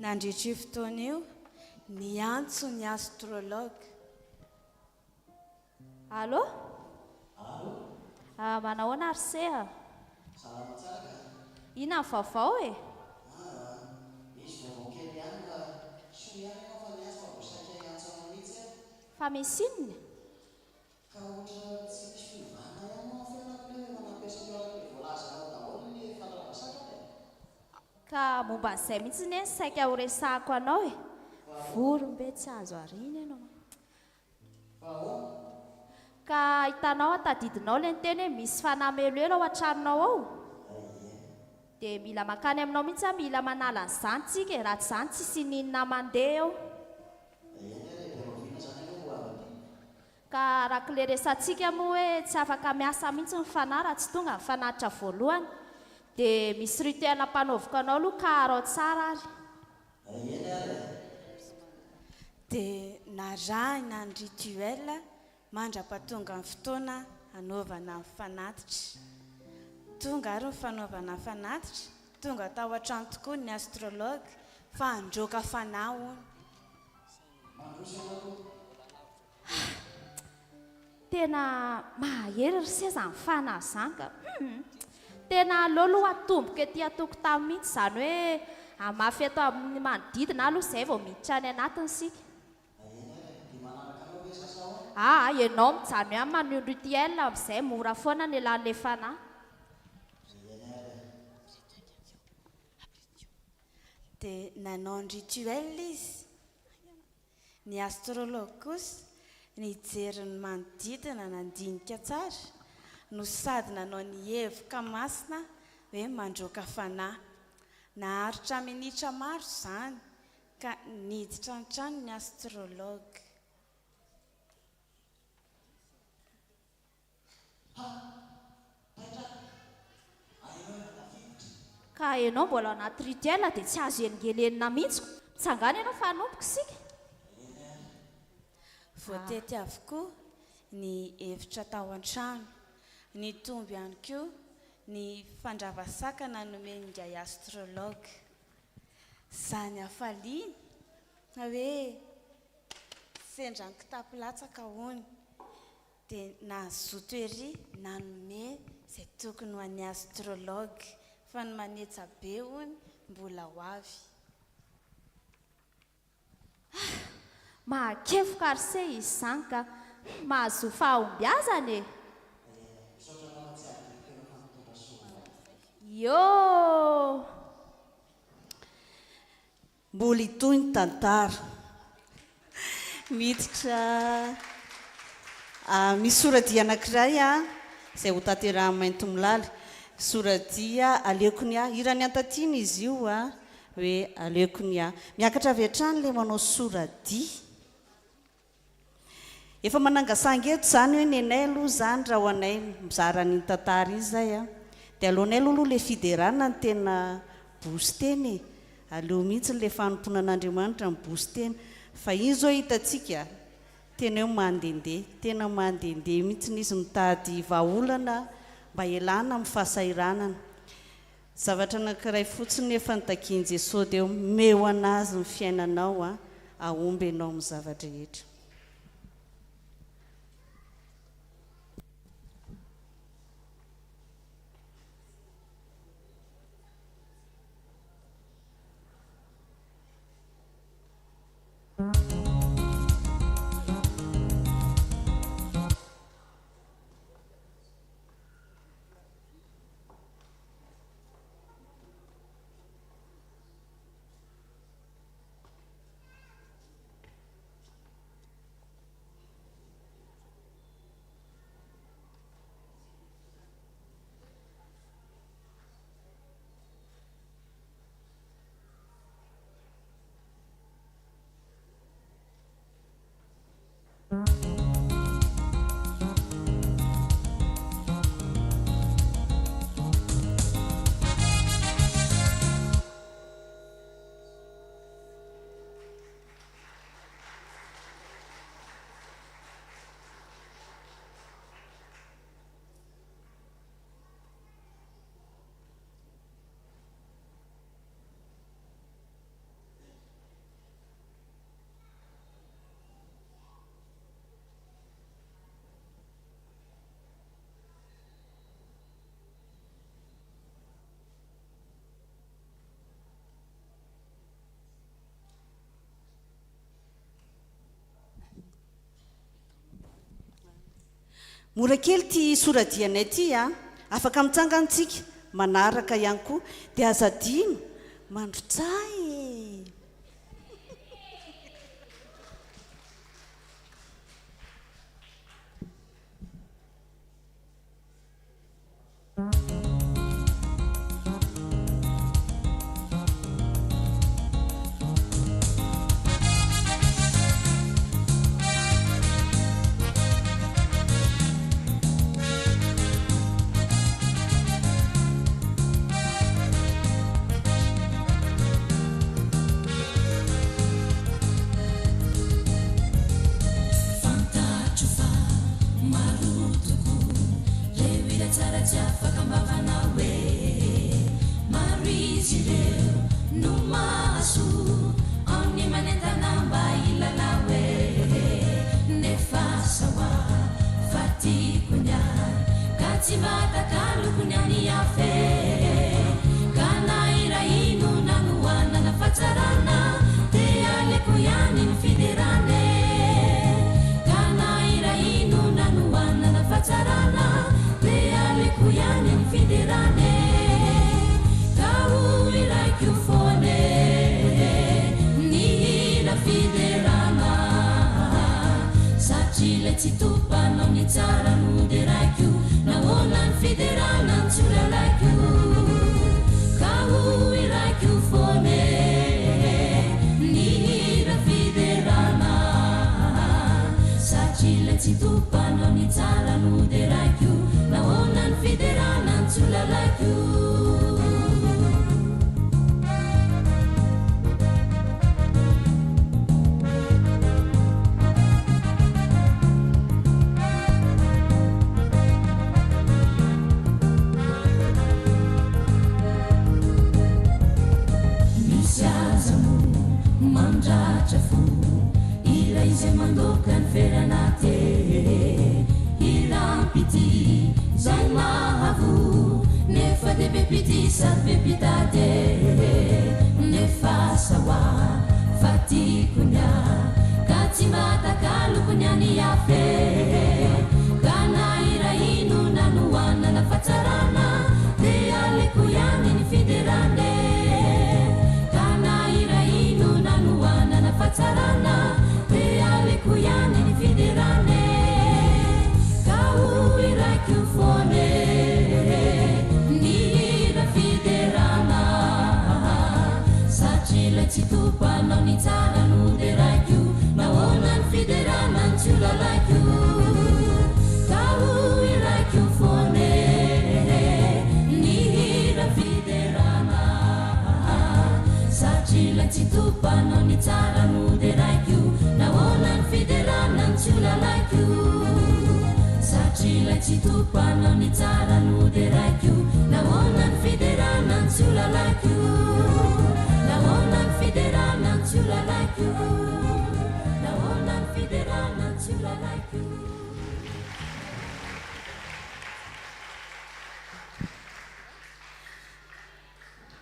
nandritry io fotoana io niantso ny astrologue allo manahoana ary se ina ny vaovao e famesininy ka momba an'izay mihitsy ny saika ho resahako anao e vorombe tsy azo ariny ianao ka hitanao atadidinao le nyteny hoe misy fanameloelo ao an-tranonao ao dia mila makany aminao mihitsy a mila manala an'izany tsika e raha tsy izany tsy sininina mandeha ao ka raha kile resantsika moa hoe tsy afaka miasa mihitsy ny fanahy raha tsy tonga mifanaritra voalohany dia misy ritoana mpanaoviko anao aloha ka arao tsara ary dia narahina ny rituel mandra-pahatonga ny fotoana hanaovana fanatitra tonga ary ny fanaovana fanatitra tonga tao an-trano tokoa ny astrologue fa androka fanahy hono tena mahery ry seza ny fanahy zany ka tena alolo atomboka ety atokotany mihitsy izany hoe amafy eto amin'ny manodidina aloha izay vao miditra any anatiny sika ianao mijano hoe manao rituel amin'izay mora foana ny elan'le fanahy dia nanao ny rituel izy ny astrologue kosa nijery ny manodidina nandinika tsara no sady nanao ny hevoka masina hoe mandroaka fanahy naharitra minitra maro izany ka niditra ny trano ny astrologue ka ianao mbola anaty rituel dia tsy azo elingelenina mihitsy mitsangana ianao fanomboka sika voatety avokoa ny hevitra tao an-trano ny tombo ihany koa ny fandravasakana nomen'ingay astrologue zany hafaliany hoe sendra ny kitapilatsaka hono dia nazoto ery nanome izay tokony ho an'ny astrologue fa ny manetsa be hono mbola ho avy mahakefoka ary se izy izany ka mahazo fahombiazana e yo mbola itoy ny tantara miditra misy soradia anankiray izay ho tanterahan'ny mainto milaly soradia aleoko ny irany antatiny izy io hoe aleoko ny miakatra avy hatrany le manao soradia efa manangasanga eto izany hoe ny anay aloha zany raha ho anay mizarany tantara izy zay dia alohanay aloha le fiderana ny tena bosteny aleo mihitsy le fanomponan'Andriamanitra ny bosteny fa izy zao hitantsika tena eo mandendeha tena mandendeha mihitsy izy mitady vahaolana mba elana amin'ny fahasairanana zavatra anankiray fotsiny efa nitakian'i Jesosy dia meo anazy ny fiainanao ahomby ianao amin'ny zavatra rehetra mora kely ty soradianay ty a afaka mitsangantsika manaraka ihany koa dia azadino mandrotsay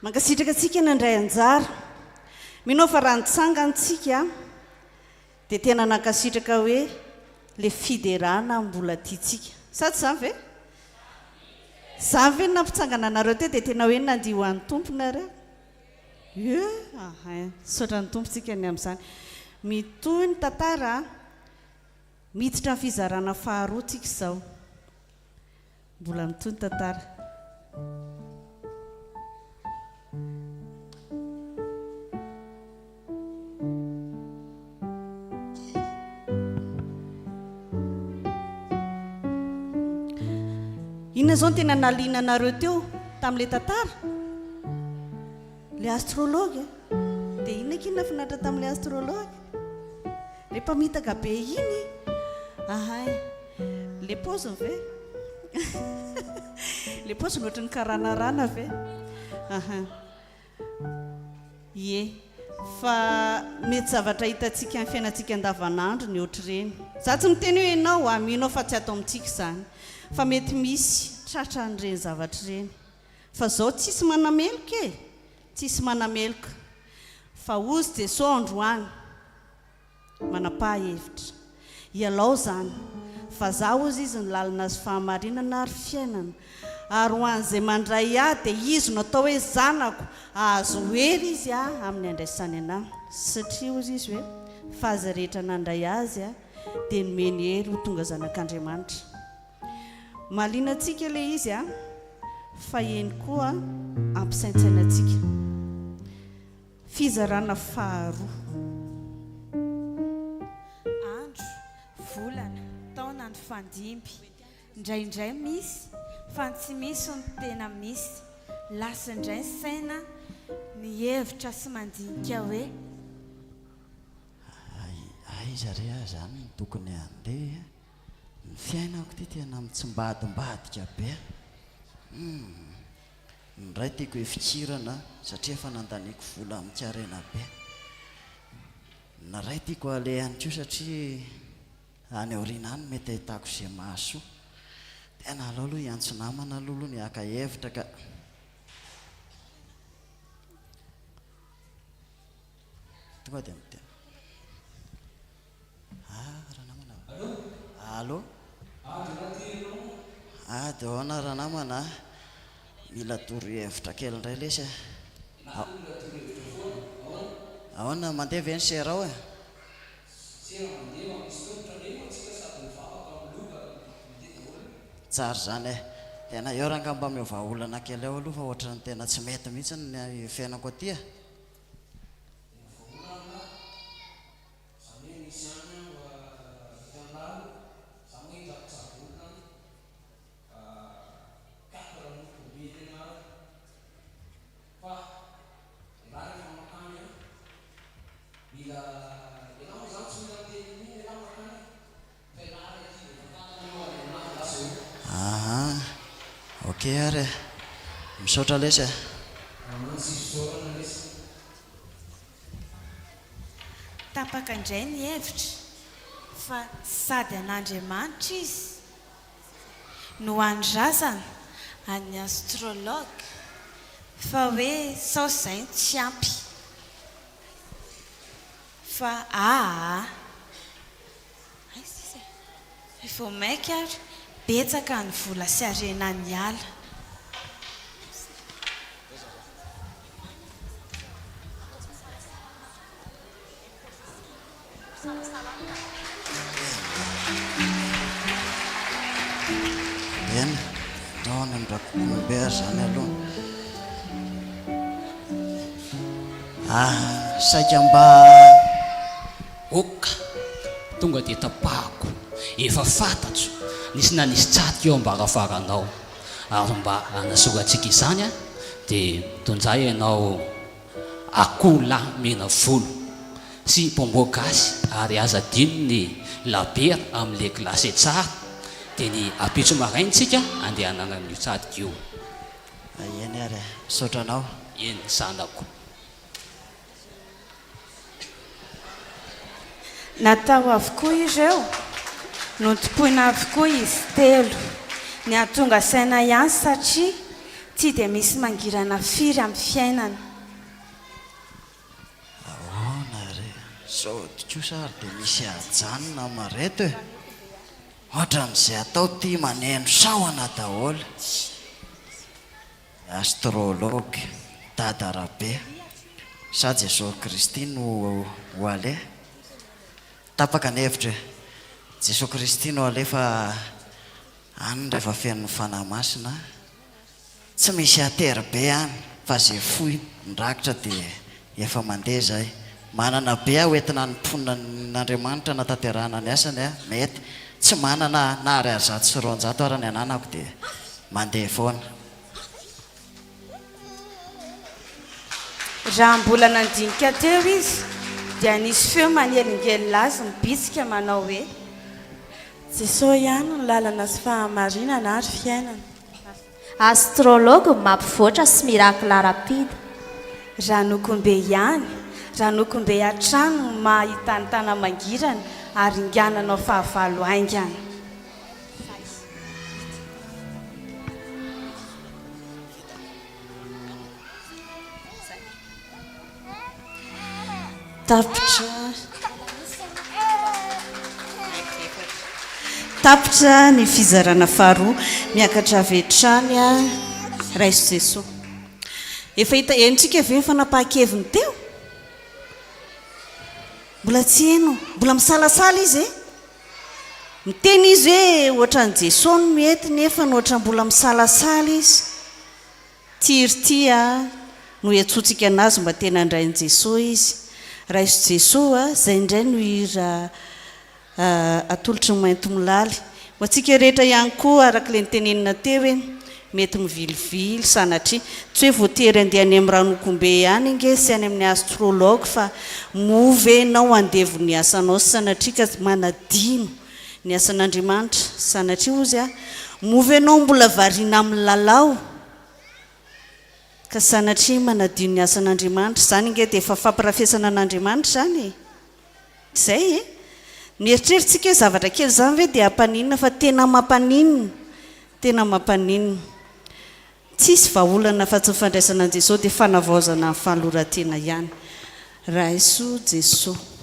mankasitraka atsika nandray anjara minao fa raha nitsangantsika dia tena nankasitraka hoe le fiderana mbola tiatsika sady zany ve zany ve nampitsangana anareo te dia tena hoe nandia ho an'ny tomponareo saotra ny tompontsika ny amin'izany mitoy ny tantara miditra ny fizarana faharoa tsika izao mbola mitoy ny tantara inona zao ny tena naliana anareo teo tamin'ilay tantara le astrologue dia inona kinona finaritra tamin'ilay astrologue le mpamitaka be iny ahay le paoziny ve le paoziny ohatry ny karanarana ve ie fa mety zavatra hitantsika amin'ny fiainantsika andavanandro ny ohatr'ireny za tsy miteny hoe ianao aminao fa tsy atao amintsika izany fa mety misy tratra n'ireny zavatra ireny fa zao tsisy manameloka e tsisy manameloka fa ozy Jesosy androany manapa-hevitra ialao zany fa zaho ozy izy ny lalina azy fahamarinana ary fiainana ary ho an'izay mandray ahy dia izy natao hoe zanako azo hery izy amin'ny andraisany anahy satria ozy izy hoe fa azy rehetra nandray azy dia nomeny hery ho tonga zanak'Andriamanitra. Mahaliana antsika ilay izy fa eny koa ampisaintsainantsika fizarana faharoa. Andro, volana, taona ny fandimby, indraindray misy fa tsy misy ny tena misy, lasa indray ny saina ny hevitra sy mandinika hoe aiza re zany ny tokony andeha ny fiainako ty tena mitsombadimbadika be. Ny ray tiako efikirana satria efa nandaniako vola mikarena be. Na ray tiako alehany koa satria any aoriana any mety ahitako izay mahasoa. Tena alao aloha hiantso namana aloha ny aka hevitra ka tonga dia miteny. Raha namana. Allo? Dia ahoana raha namana? Mila torohevitra kely indray lesy. Ahoana mandeha ve ny sera ao ? Tsara zany tena eo raha ngamba miova olana kely ao aloha fa ohatrany tena tsy mety mihitsy ny fiainako aty . Okey ary misaotra lesy . Tapaka indray ny hevitra fa sady an'Andriamanitra izy no andrasana any astrologue fa hoe sao zay ny tsy ampy fa efa maika ary betsaka ny vola sy harena ny ala. Eny, taona ny rakokombe zany aloha. Saika mba oka tonga dia tapahako efa fantatro nisy na nisy tsatika eo ambarafaranao ary mba anasorantsika izany dia tonjay ianao akoho lahy mena volo sy pombo gasy ary aza dino ny labera amin'ilay glasy tsara dia ny apitso maraintsika andehanana n'io tsatika io. Eny ary saotranao. Eny zanako. Natao avokoa ireo notompoina avokoa izy telo ny ahatonga saina ihany satria tsy dia misy mangirana firy amin'ny fiainana. Ahoana re saody kosa ary dia misy hajanona mareto e. Ohatran'izay atao tia maneno sahona daholo. Astrologue dadarabe sa Jesosy Kristy no ho ale. Tapaka ny hevitra Jesosy Kristy no alefa any rehefa fenon'ny fanahy masina tsy misy atery-be any fa zay fohy nrakitra dia efa mandeha zay. Manana be hoentina nimponina n'Andriamanitra natanterahana ny asany mety tsy manana na ary azato sy roanjato ary ny ananako dia mandeha foana. Raha mbola nandinika teo izy dia nisy feo manelingely azy mibitsika manao hoe Jesosy ihany no lalana sy fahamarinana ary fiainana. Astrologue mampivoatra sy mirakila rapida. Raha nokombe ihany, raha nokombe hatrano mahita ny tana mangirana ary ingananao fahavalo aingana. tapitra ny fizarana faharoa miakatra avetrany a raiso jesosy efa hita entsika ve fanapahan-keviny teo mbola tsy haino mbola misalasala izy e miteny izy hoe ohatran' jesosy no mety nefa no ohatra mbola misalasala izy tiry a no atsotsika anazy mba tena andrain' jesosy izy raiso jesosy a zay indray no ira atolotry ny mainto milaly ho atsika rehetra ihany koa arak'le nitenenina teo hoe mety mivilivily sanatria tsy hoe voatery andeha any amin'ny ranokombe ihany inge sy any amin'ny astrologue fa move enao andevo ny asanao sanatria ka manadino ny asan'Andriamanitra sanatria ozy a move enao mbola variana amin'ny lalao ka sanatria manadino ny asan'Andriamanitra zany inge dia efa fampirafesana an'Andriamanitra zany zay e mieritreritsika hoe zavatra kely zany hoe dia hampaninina fa tena mampaninina tsisy vahaolana fa tsy fandraisana an' jesosy dia fanavaozana ny fahalorantena ihany raiso jesosy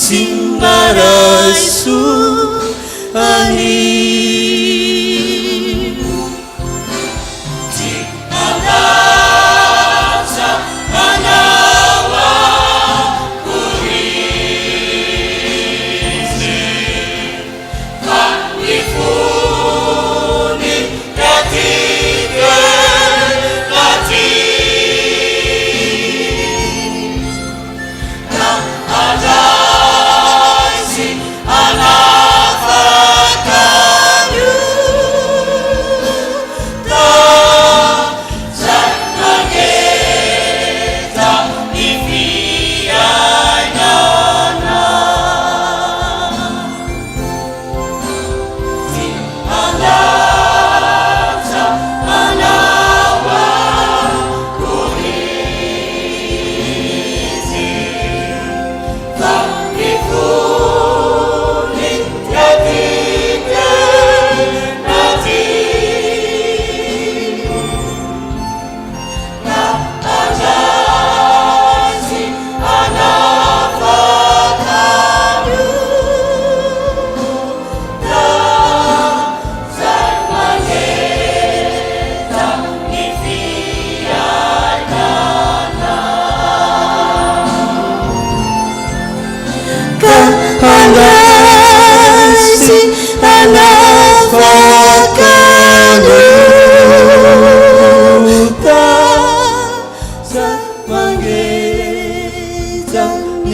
Sim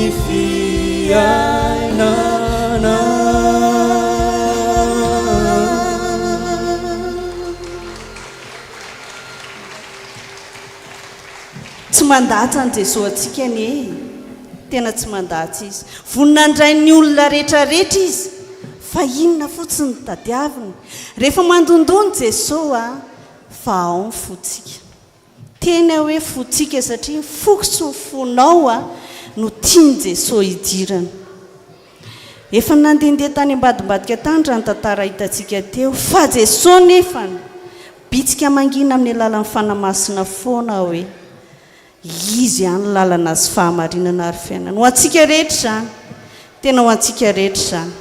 ny fiainana. Tsy mandatra ny Jesosy atsika ny tena tsy mandatra izy. Vonina andray ny olona rehetrarehetra izy, fa inona fotsiny ny tadiaviny. Rehefa mandondony Jesosy fa ao ny fotsika. Tena hoe fotsika satria fokotsy ny fonao no tiany Jesosy idirana. Efa nandehandeha tany ambadimbadika tany raha ny tantara hitantsika teo, fa Jesosy nefa bitsika mangina amin'ny alalan'ny fanamasina foana hoe izy ihany lalana azy fahamarinana ary fiainana. Ho antsika rehetra zany, tena ho antsika rehetra zany.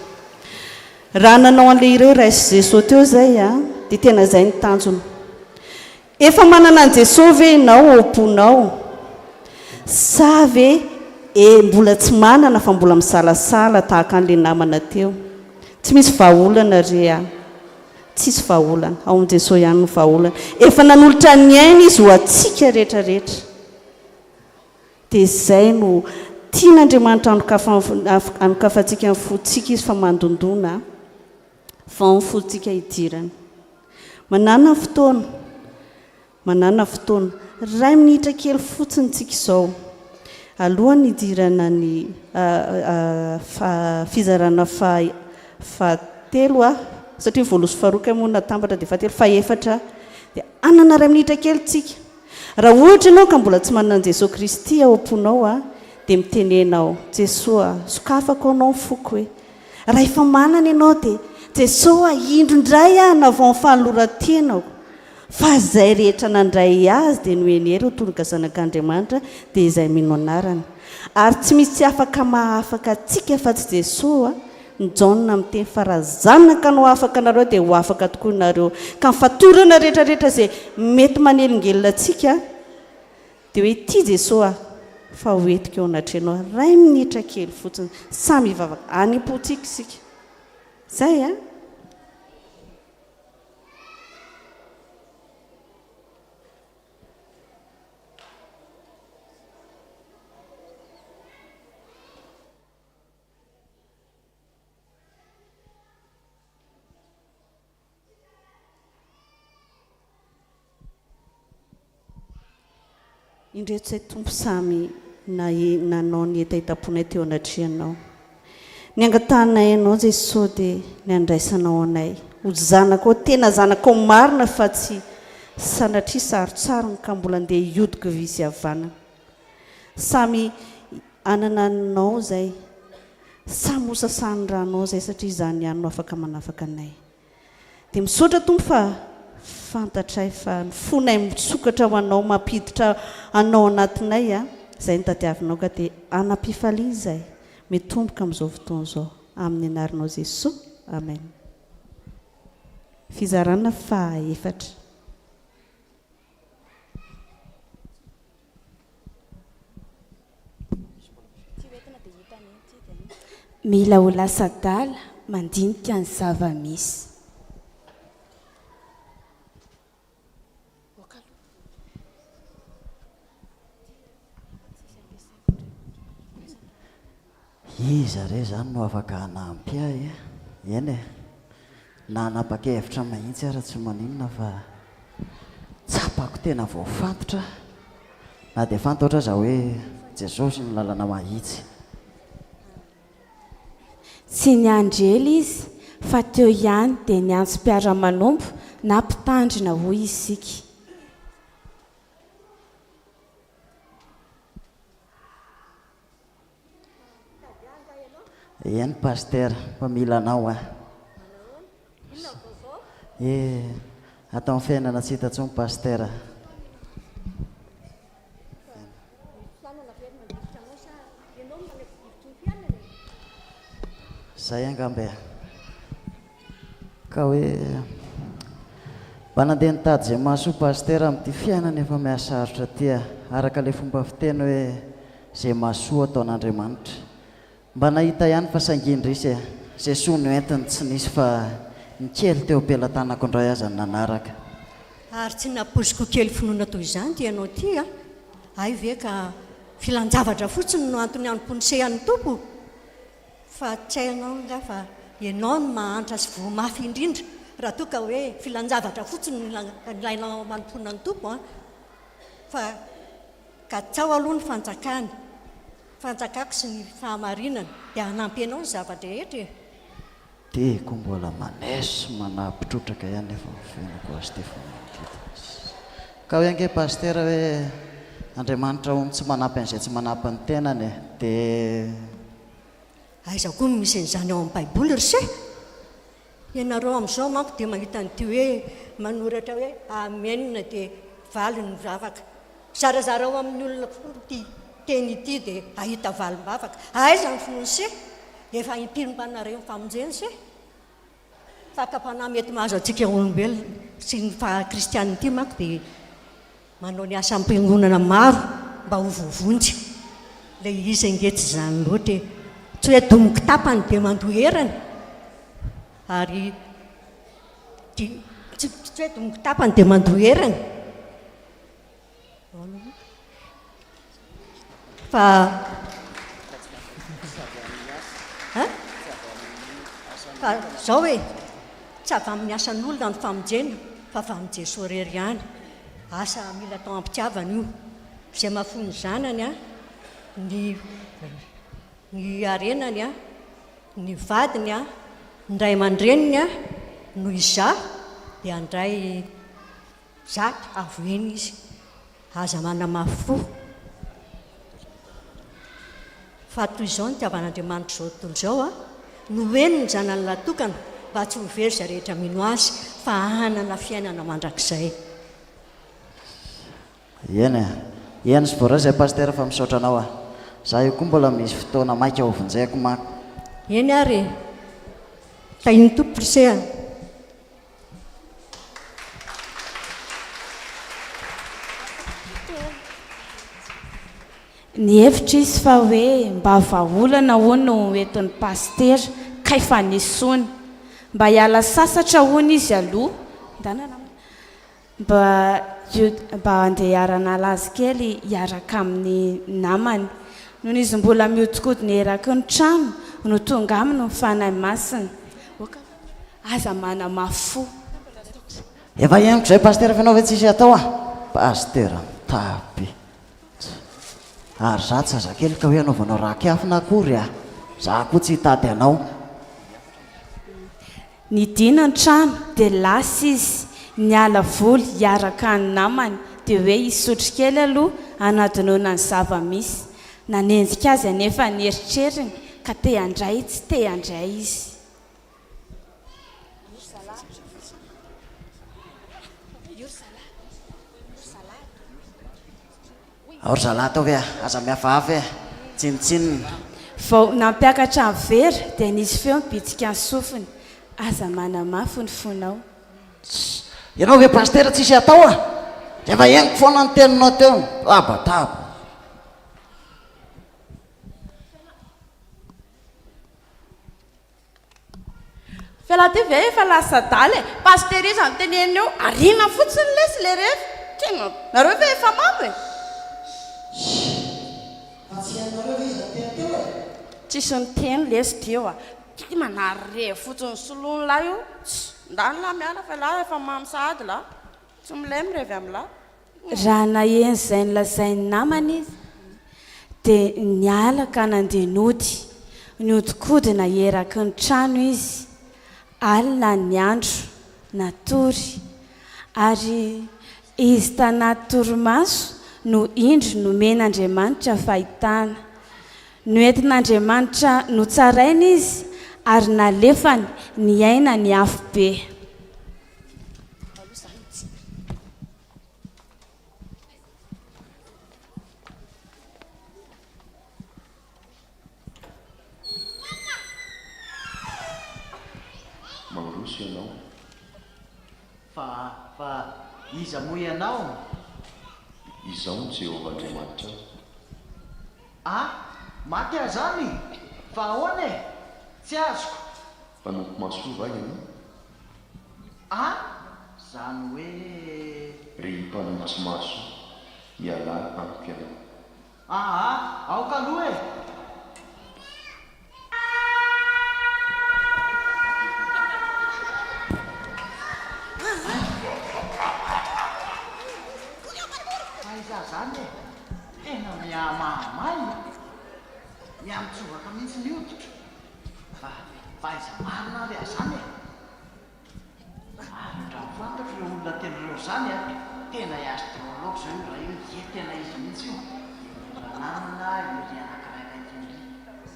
Raha nanao an'ilay ireo raisy Jesosy teo zay dia tena izay ny tanjona. Efa manana an Jesosy ve ianao omponao, sa ve mbola tsy manana fa mbola misalasala tahaka an'ilay namana teo? Tsy misy vahaolana re tsisy vahaolana, ao amin'i Jesosy ihany no vahaolana. Efa nanolotra ny aina izy ho antsika rehetrarehetra. Dia izay no tian'Andriamanitra anokafantsika ny fotsika izy fa mandondona fa ny fotsika hidirana. Manana fotoana, ray minitra kely fotsiny tsika izao alohan'ny hidirana ny fizarana fahatelo satria voaloso faharoka moa natambatra dia fahatelo faefatra dia anana ray minitra kely tsika. Raha ohatra ianao ka mbola tsy manana Jesosy Kristy ao am-ponao dia mitenenao Jesosy sokafako anao ny foko hoe raha efa manana ianao dia Jesosy indro indray navao ny fanoloran-tenako. Fa izay rehetra nandray azy dia noenery ho tonga zanak'Andriamanitra dia izay mino anarany. Ary tsy misy tsy afaka mahafaka atsika fa tsy Jesosy. Ny Jaona miteny fa raha zanaka no afaka anareo dia ho afaka tokoa nareo. Ka mifatorana rehetrarehetra izay mety manelingelina atsika dia hoe ity Jesosy fa hoentiko eo anatrenao ray minitra kely fotsiny samy hivavaka any am-potsika isika. Zay indreto izay tompo samy nanao ny etaitaponay teo anatrehanao. Ny angatanay ianao Jesosy dia ny andraisanao anay ho zanako, tena zanako marina fa tsy sanatria sarotsarony ka mbola andeha hiodiko visy havana. Samy anananao izay, samy hosasany ranao izay satria izany ihany no afaka manafaka anay. Dia misaotra tompo fa fantatray fa ny fonay misokatra ho anao, mampiditra anao anatinay izay ny tadiavinao ka dia anam-pifalia izay metomboka amin'izao fotoana izao amin'ny anaranao Jesosy. Amen. Fizarana fahaefatra. Mila ho lasa dala mandinika ny zava-misy. Iza re zany no afaka hanampy ahy eny na hanapa-kevitra mahitsy ara tsy maninona fa tsapako tena voafantotra na dia fantotra za hoe Jesosy ny lalana mahitsy. Tsy ny andrely izy fa teo ihany dia ny antso mpiara-manompo na mpitandrina hoy isika. Eny paster, fa mila anao atao ny fiainana tsy hita tsony paster. Zay angambe ka hoe mba nandeha nitady izay mahasoa paster amin'ity fiainana efa mihasarotra tia araka ilay fomba fiteny hoe izay mahasoa ataon'Andriamanitra. Mba nahita ihany fa saingindrisy izay soa no entiny tsy nisy fa ny kely teo am-pelantanako indray aza ny nanaraka. Ary tsy naposiko kely finoana toy izany ty ianao ty ay ve ka filanjavatra fotsiny no antony anyponisehany tompo fa tsy hainao nga fa ianao no mahantra sy voamafy indrindra raha toa ka hoe filanjavatra fotsiny ilainao manomponany tompo a fa ka tsao aloha ny fanjakany fanjakako sy ny fahamarinana dia hanampy anao ny zavatra rehetra dia koa mbola maneso manampitrotraka ihany efa fenako azy Stefana ka hoe ange paster hoe Andriamanitra ony tsy manampy an'izay tsy manampy ny tenany dia aiza koa misy an'izany ao amin'ny baiboly ry se ianareo amin'izao manko dia mahita nyity hoe manoratra hoe amenina dia valy ny vavaka zarazara ao amin'ny olona ty teny ity dia ahita valim-bavaka aiza ny finoany se efa impirim-panareo ny famonjeny se fakapanahy mety mahazo antsika olombelona sy ny kristianina ity manko dia manao ny asa ampiangonana maro mba ho vovonjy lay izy angetsy zany loatra tsy hoe domoko tapany dia mandoherana ary tsy hoe domoko tapany dia mandoherana fa zao hoe tsy avy amin'ny asan'olona ny famonjena fa avy amin'ny Jesosy rery ihany asa mila tao ampitiavana io izay mahafony zanany a ny arenany a ny vadiny a ndray aman-dreniny a no iza dia andray zaka avoeny izy aza manamafy fo fa toy izao ny tiavan'Andriamanitra zao tontolo izao a no eny ny zanany latokana mba tsy ho very za rehetra mino azy fa hanana fiainana mandrakizay eny sy voara izay paster fa misaotra anao a za io koa mbola misy fotoana maika ho vonjeko mako eny ary tainy tompo risehana ny hevitra izy fa hoe mba vahaolana hono no entin'ny paster ka efa nisony mba hiala sasatra hono izy aloha mba andeha hiara-nala azy kely hiaraka amin'ny namany noho izy mbola mihodinkodina eraky ny trano no tonga aminy mifanahy masina aza manamafy fo efa henoko izay paster fanao hoe tsisy atao a paster mitaby ary za tsy zazakely ka hoe anaovanao raha kiafina akory a za koa tsy hitady anao ny dina ny trano dia lasa izy niala voly hiaraka ny namany dia hoe hisotro kely aloha anadinoana ny zava-misy nanenjika azy anefa nieritreriny ka te handray tsy te handray izy aory zalahy tao ve aza miafavy e tsinitsinina vao nampiakatra ny vera dia nisy feo mibitsika ny sofiny aza manamafy ny fonao ianao ve paster tsisy atao a rehefa henoko foana ny teninao teo tabataba fialaty ve efa lasa daly e paster izy any teneny eo arina fotsiny lesy le rehefa tena nareo ve efa mamy e tsisy ny teny lesy deo a ty manare fotsiny solony lahy io ndany lahy miala fa lahy efa mamy sahady lahy tsy milay mirevy amin'ny lahy raha naheny izay nylazainy namany izy dia nialaka nandenody niodikodina eraky ny trano izy alina ny andro natory ary izy tanaty torimaso no indro nomen'Andriamanitra fahitana no entin'Andriamanitra no tsarainy izy ary nalefany ny aina ny afo be mangroso ianao fa iza moa ianao izao ny Jehovah-Andriamanitra maty azany fa ahoana e tsy azoko mpanompo masova ianao zany hoe ry mpanompo maso miala amiko ianao aoka aloha e. Aiza zany e, tena miamamay, miamitsovaka mihitsy ny hoditra. Fa aiza marina ry zany e. Ary raha fantatra ireo olona tena ireo zany a, tena astrologue zao io raha io, ie tena izy mihitsy io. Ranamina iry anankiray mainty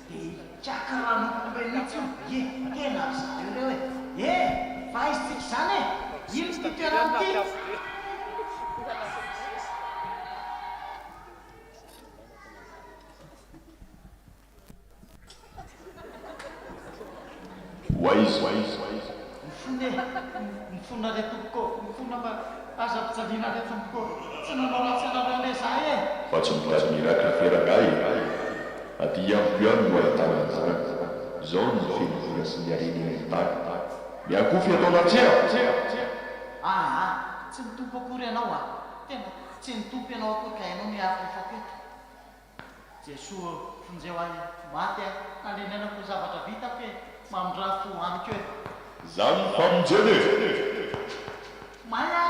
dia tsaka ranokolobe mihitsy io, ie tena ry zareo reo e. Fa aizytsika zany e, ino ty toerana ty? Mifona re tompoko, mifona mba aza-pijaliana re tompoko, tsy nanao ratsy anareo le zahay e. Fa tsy mitady miraky ferangay, aty ampio any no ahitana an'izany. Zao ny fenivona sy ny areneny tany. Miakofy atao anatsera. Tsy mitompo akory ianao a, tena tsy mitompo ianao akory ka ianao miafafako eto. Jesoa fonjeo ahy maty a, alenenako zavatra vita fe mamindrafo amiko e. Zany famonjena e.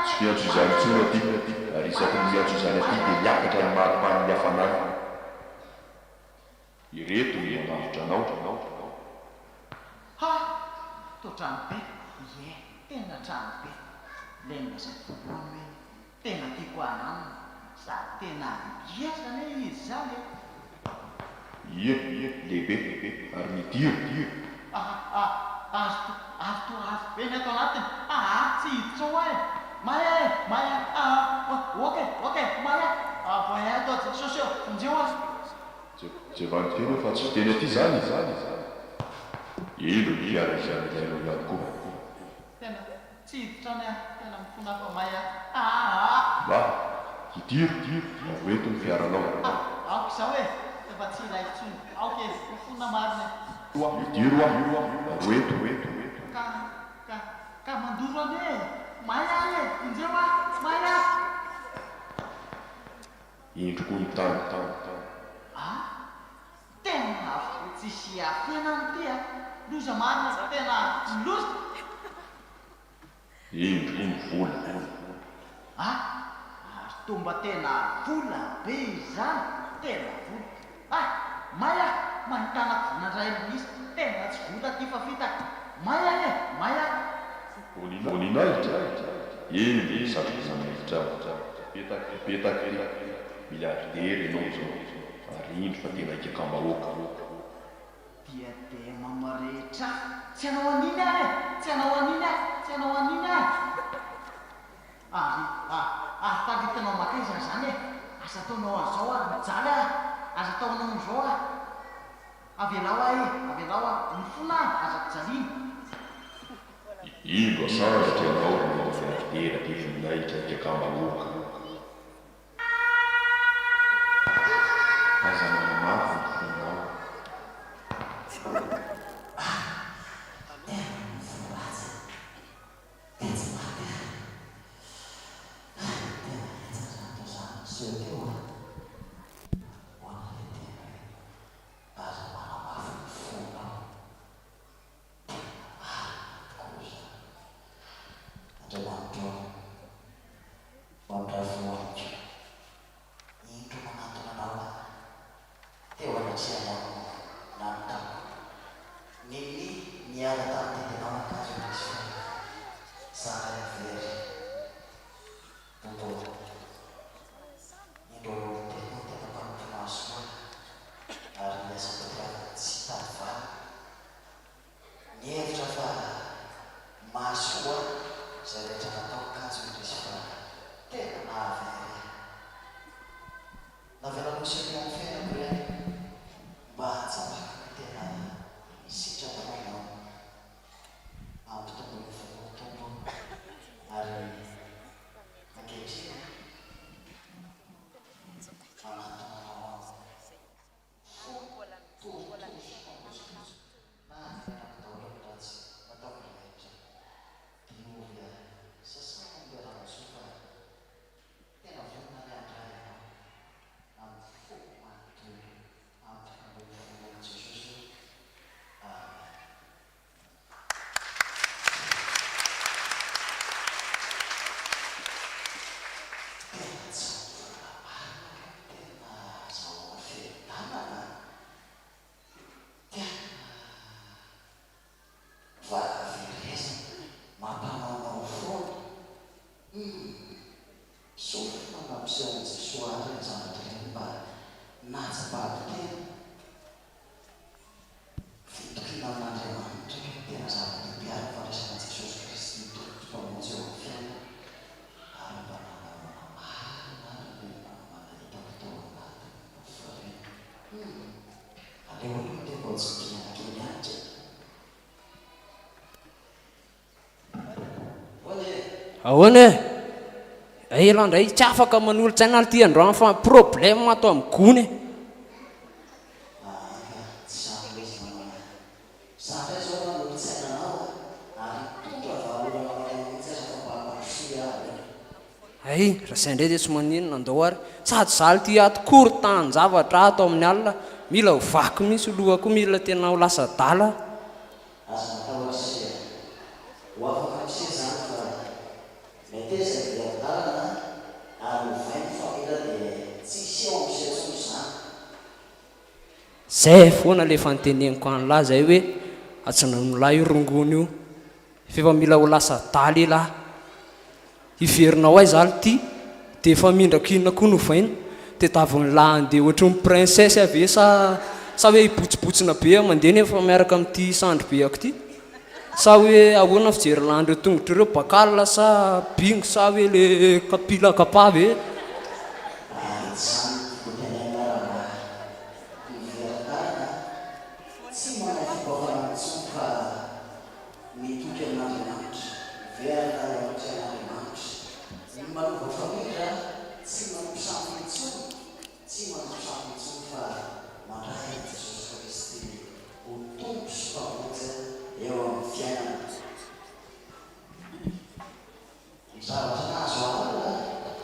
Tsy miantso izany tsony aty, ary isaky ny miantso izany aty dia miakatra ny maripany ny hafanany. Ireto ny manavitra anao. To trano be, ie, tena trano be. Lemina izay voalohany hoe tena tiako anamina, za tena biazana e izy zany e. Ie, lehibe, ary midiro. Azo be ny ato anatiny. Tsy hiditra ao e. Maya, oke, Maya. Voay ato Jesosy eo, fonjeo azy. Tsy vanitena fa tsy teny aty zany. Ilo hiara izany ilainao ihany koa. Tena tsy hiditra any a, tena mifona fa Maya. Ba, hidiro, hoeto ny fiaranao. Aoka izao e, efa tsy ilay intsony. Aoka e, mifona marina. Hidiro hoeto. Ka mandoro any e. Maya e, fonjeo a, Maya. Indroko ny tany. Tena tsisy afena ny ty a. Loza marina, tena loza. Indroko ny vola. Ary tomba tena vola be izany, tena vola. Maya, mahitanako vonandray misy, tena tsy vola ty fa fitaka. Maya e, Maya. Voninahitra. Eny satroka zanahitra. Petaka miliardery ianao zao. Ary indro fa tena ikakam-bahoaka. Dia mamaretra. Tsy anao aniny ahy. Ary talitanao makaiza zany e. Asa ataonao an'izao a, mijaly a. Aza ataonao an'izao a. Avelao ahy, mifona aza-pijaliana. Indro asaratra ianao no miliardera dia voninahitra ikakam-bahoaka. Aza manamafy ny fonao. ahoana ela ndray tsy afaka manolotsaina ty androany fa problème atao amin'ny gony ay raha zay ndray de tsy maninona andao ary sady zaly ty atokory tany zavatra ato amin'ny alina mila ho vaky misy lohako mila tena ho lasa dala zay foana le fanteneniko an'lahy zay hoe atsanan'olahy io rongony io fefa mila ho lasa daly lahy iverinao ay zaly ty de efa mindrakinina koa novaina de taviny lahy andeha ohatry ny princesse ave sa hoe hibotsibotsina be mandeha nefa miaraka amin'ity sandro be ako ty sa hoe ahoana fijery landro tongotry ireo bakala sa bingo sa hoe le kapila kapave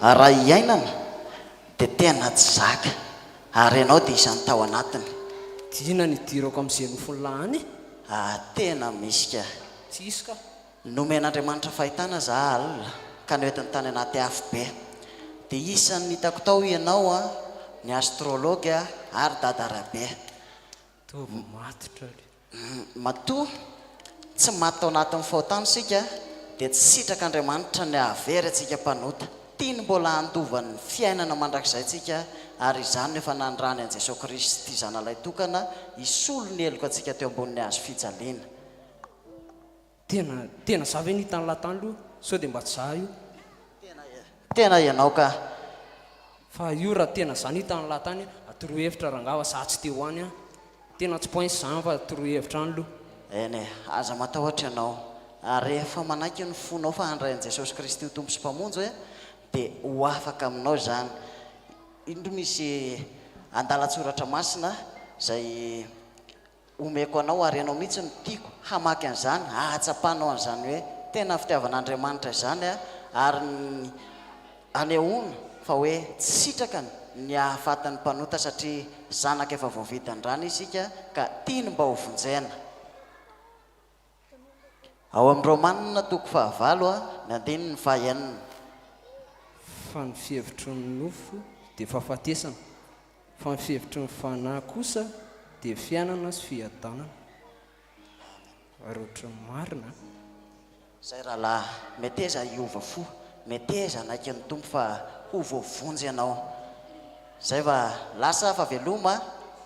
raha iainana dia tena tsy zaka ary ianao dia isan'ny tao anatiny tiana nidirako amin'izay nofon'lahany tena misy ka tsisy ka nomen'Andriamanitra fahitana za alina ka noentiny tany anaty afo be dia isan'ny hitako tao ianao ny astrologue ary dadarabe matoa tsy maty tao anatin'ny faotany sika dia tsy sitrak'Andriamanitra ny avery atsika mpanota tiany mbola andovan'ny fiainana mandrakizay tsika ary izany efa nandrany an' Jesosy Kristy zanalay tokana isolo ny eloko atsika teo ambonin'ny hazo fijaliana tena za ve nitany latany aloha sao dia mba tsy za io tena ianao ka fa io raha tena za nitany latany atoroa hevitra rangava za tsy teo any tena tsy pointsy zany fa atoroa hevitra any aloha ene aza matahotra ianao ary rehefa manaiky ny fonao fa handray an' Jesosy Kristy ho tompo sy mpamonjy dia ho afaka aminao zany indro misy andalatsoratra masina zay omeko anao ary ianao mihitsy no tiako hamaky an'izany ahatsapanao an'izany hoe tena fitiavan'Andriamanitra izany ary anehoana fa hoe tsy sitraka ny ahafatan'ny mpanota satria zanaka efa voavidan-drany isika ka tiany mba ho vonjena ao amin'ny Romanina toko 19 ny andininy fahaenina fa ny fihevitry ny nofo dia fahafatesana fa ny fihevitry ny fanahy kosa dia fiainana sy fiadanana ary ohatra ny marina zay rahalahy mety eza hiova fo mety eza naiky ny tompo fa ho voavonjy ianao zay fa lasa fa veloma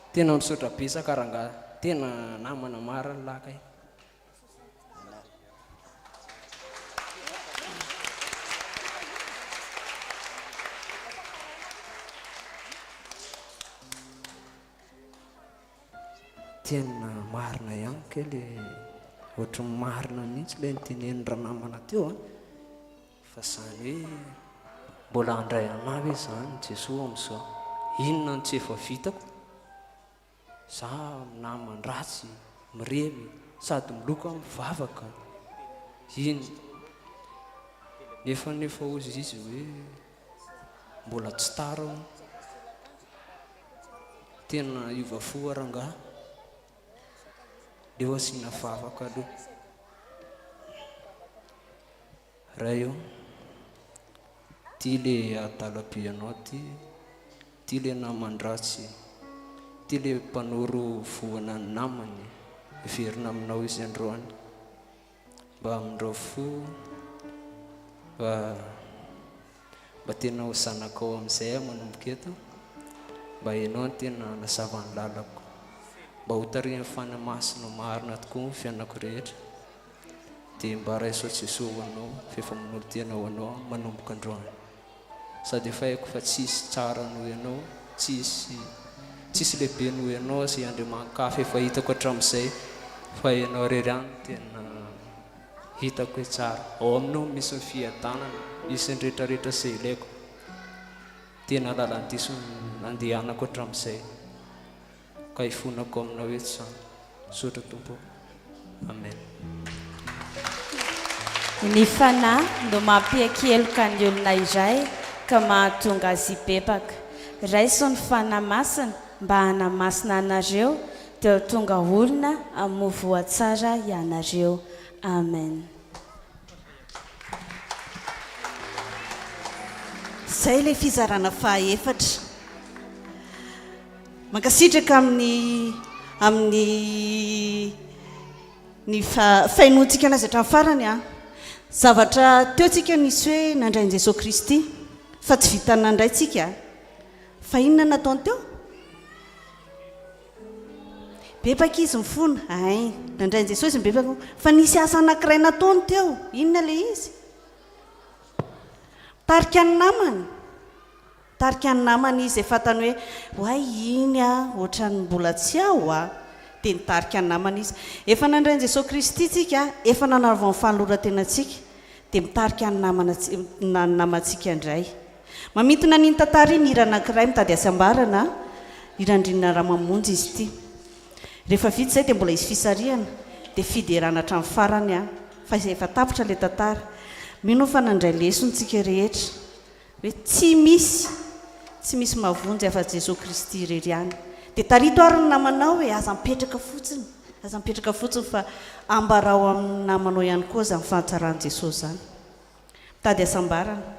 tena misaotra besaka rangahy tena namana mara ny lakay tena marina ihany ke le ohatra ny marina mihitsy le nitenen'ny ranamana teo fa zany hoe mbola handray anahy hoe zany Jesosy amin'izao inona ny tsy efa vitako za naman-dratsy mirevy sady miloko mivavaka iny nefa ozy izy hoe mbola tsy tara tena iova fo rangahy leo asina vavaka aloha raha eo ty le adalabe anao ty le naman-dratsy ty le mpanoro voana ny namany verina aminao izy androany mba amin'ireo fo mba tena ho zanakao amin'izay manomboka eto mba ianao ny tena nazavany lalako mba ho tarihan'ny fanamasina marina tokoa ny fiainako rehetra dia mba raiso Jesosy anao fefa manolo-tena ho anao manomboka androany sady efa haiko fa tsisy tsara noho ianao tsisy lehibe noho ianao sy Andriamanikafa efa hitako hatramin'izay fa ianao rery any tena hitako hoe tsara ao aminao misy ny fiadanana isy ny rehetrarehetra se ilaiko tena lalany diso nandehanako hatramin'izay ka hifonako aminao eto zany sotra tompo amen. Ny fanahy no mampiakeloka ny olona iray ka mahatonga azy hibebaka. Raiso ny fanahy masina mba hanamasina anareo dia tonga olona hamovoa tsara ianareo. Amen. Zay ilay fizarana fahaefatra. Mankasitraka amin'ny fainoantsika anazy hatramin'ny farany a. Zavatra teotsika nisy hoe nandrain Jesosy Kristy fa tsy vita nandraitsika. Fa inona nataony teo? Bebaka izy mifona. Ay, nandrain Jesosy bebaka fa nisy asa anankiray nataony teo. Inona le izy? Tarika ny namany. Tarika ny namany izy fatany hoe hoay iny a ohatran'ny mbola tsy aho a dia nitarika ny namany izy. Efa nandray Jesosy Kristy tsika, efa nanarvo amin'ny fanoloran-tenantsika dia mitarika ny namantsika indray. Mamintona n'iny tantara iny hira anankiray mitady asambarana, hirandrinina Ramamonjy izy ity. Rehefa vita izay dia mbola izy fisarihana dia fiderana hatramin'ny farany a fa izay efa tapitra ilay tantara. Mino fa nandray lesontsika rehetra hoe tsy misy mavonjy afa Jesosy Kristy irery ihany. Dia tarito ary ny namanao hoe aza mipetraka fotsiny fa ambarao amin'ny namanao ihany koa zany fahatsarany Jesosy zany. Mitady asambarana.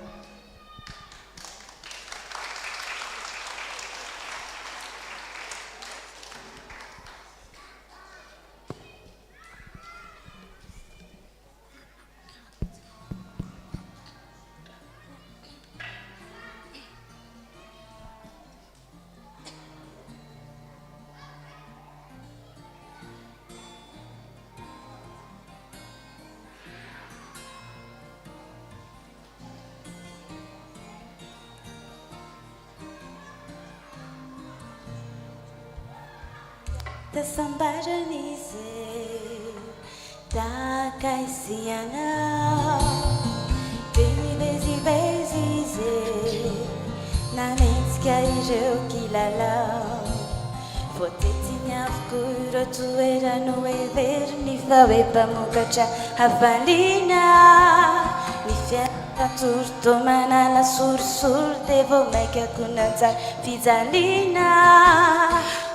Tasambaranize takaisiana vezivezize nanentsika ireo kilalao voatety ny avokoa ireo toerano heveriny fa hoe mpamokatra hafaliana ny fiaratoro manala sorisory dia vao maika konantsara fijaliana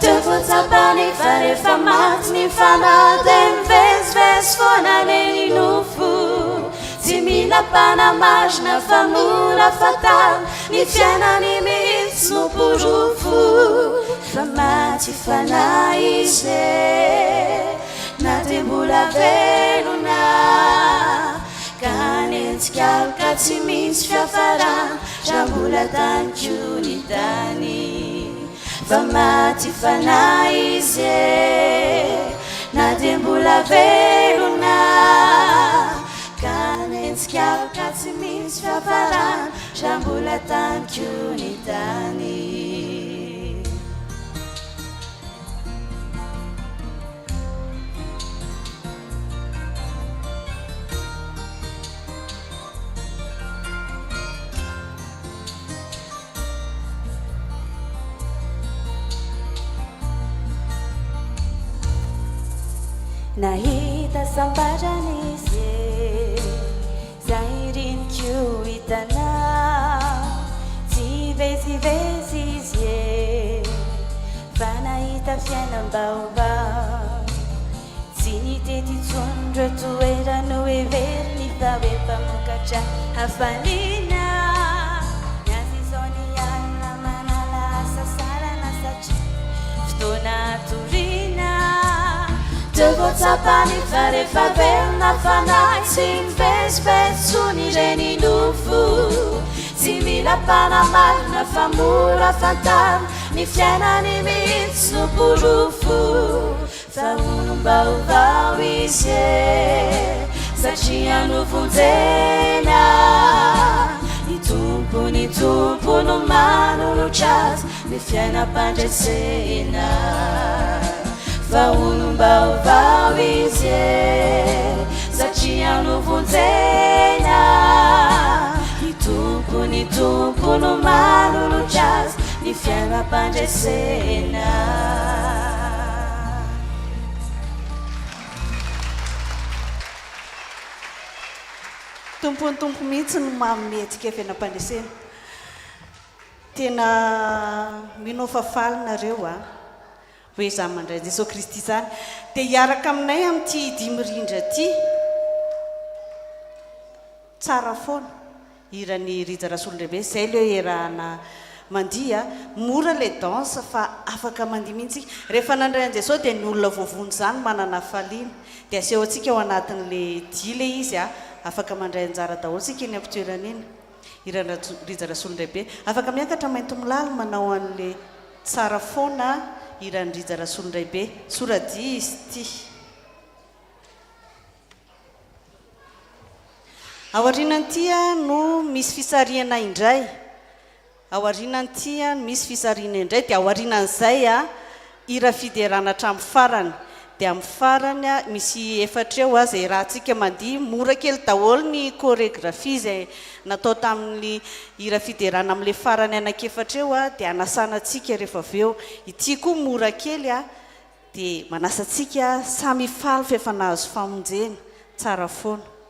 Tevotapani farefa maty ny fanahy dia mivezivezy foana leny nofo tsy mila mpanamarina fa mora fatana ny fiainany mihitsy no porofo fa maty fanahy izy na dia mbola velona ka nentsikaroka tsy misy fiafarana raha mbola tany koa ny tany fa maty fanahy izy na dia mbola velona ka nentsikaroka tsy misy fiafarana raha mbola tany koa ny tany. Nahita sambaranize zairinko hitanao tsy vezivezy izy fa nahita fiainam-baovao tsy nitety tsondro toerano heveriny fa hoe mpamokatra hafaliana ny azy izao ny alina manala asa sarana satria fotoana torina Tevotapani farefa velona fanahy tsy mivezivezy tsony ireny nofo tsy mila mpanamarina fa mora fantana ny fiainany mihitsy no porofo fa olom-baovao izy satria novonjena ny tompo no manolotra azy ny fiainam-pandresena fa olom-baovao izy satria anovonjena ny tompo no malolotra azy ny fiainam-pandresena tompony tompo mihitsy no mametsika fiainam-pandresena tena minofafaly nareo a hoe za mandray Jesosy Kristy zany dia hiaraka aminay amin'ity dimirindra ty tsara foana irany Rija Rasolondraibe zay leo erahana mandia mora le danse fa afaka mandia mihitsy rehefa nandray an Jesosy dia ny olona voavony zany manana faliana dia aseho antsika ao anatin'le dia le izy a afaka mandray anjara daholo sika eny ampitoerana eny irany Rija Rasolondraibe afaka miakatra mainto milala manao an'le tsara foana irany Rija Rasolondraibe soradia izy ty aorianan'itya no misy fisariana indray aorianan'itya no misy fisariana indray dia aorianan'izay a ira fiderana hatramin'ny farany dia amin'ny farany a misy efatra eo a zay rahantsika mandia mora kely daholo ny chorégraphie zay natao tamin'ny ira fiderana amin'le farany anankiefatra eo a dia anasanantsika rehefa avy eo ity koa mora kely a dia manasantsika samy faly fa efa nahazo famonjena tsara foana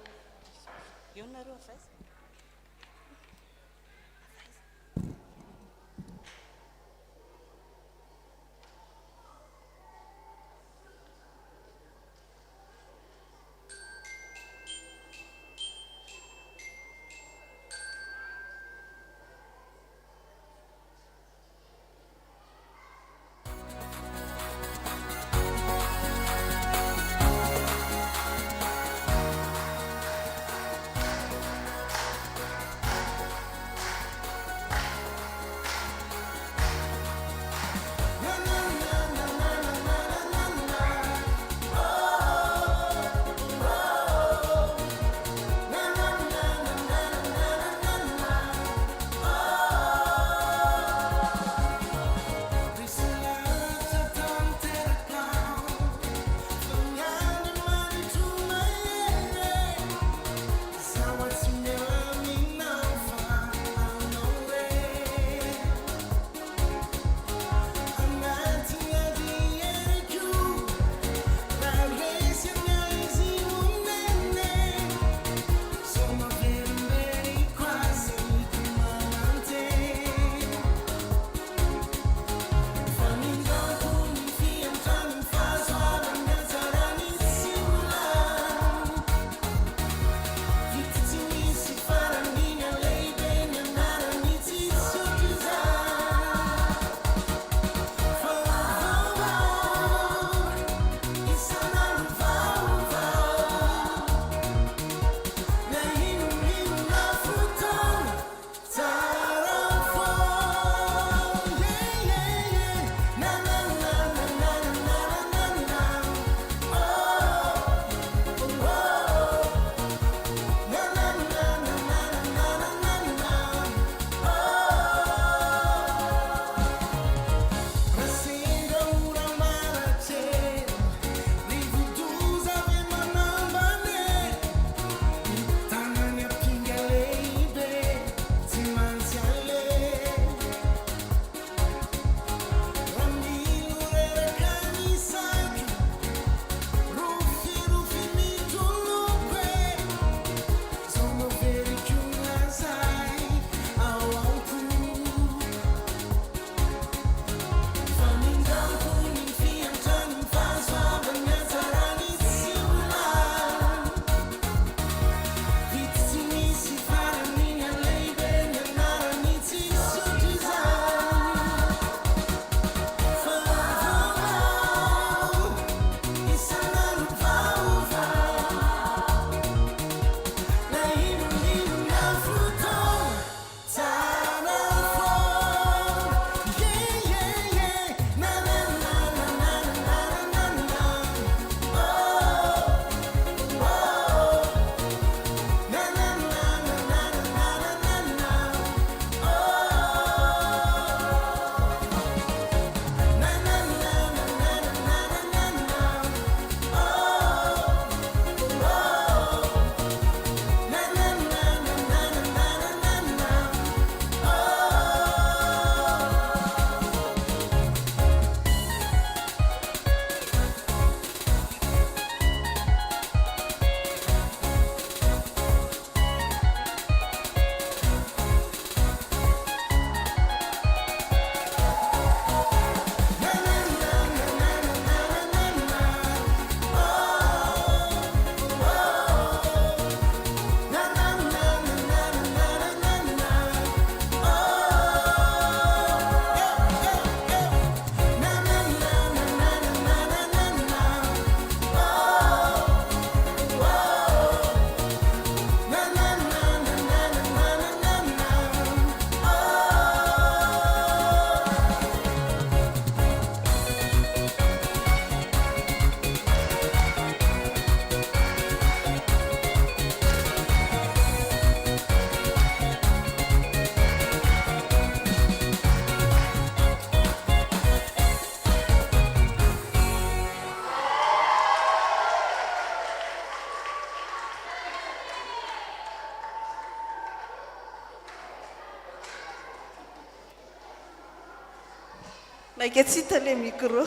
maika tsy hita le micro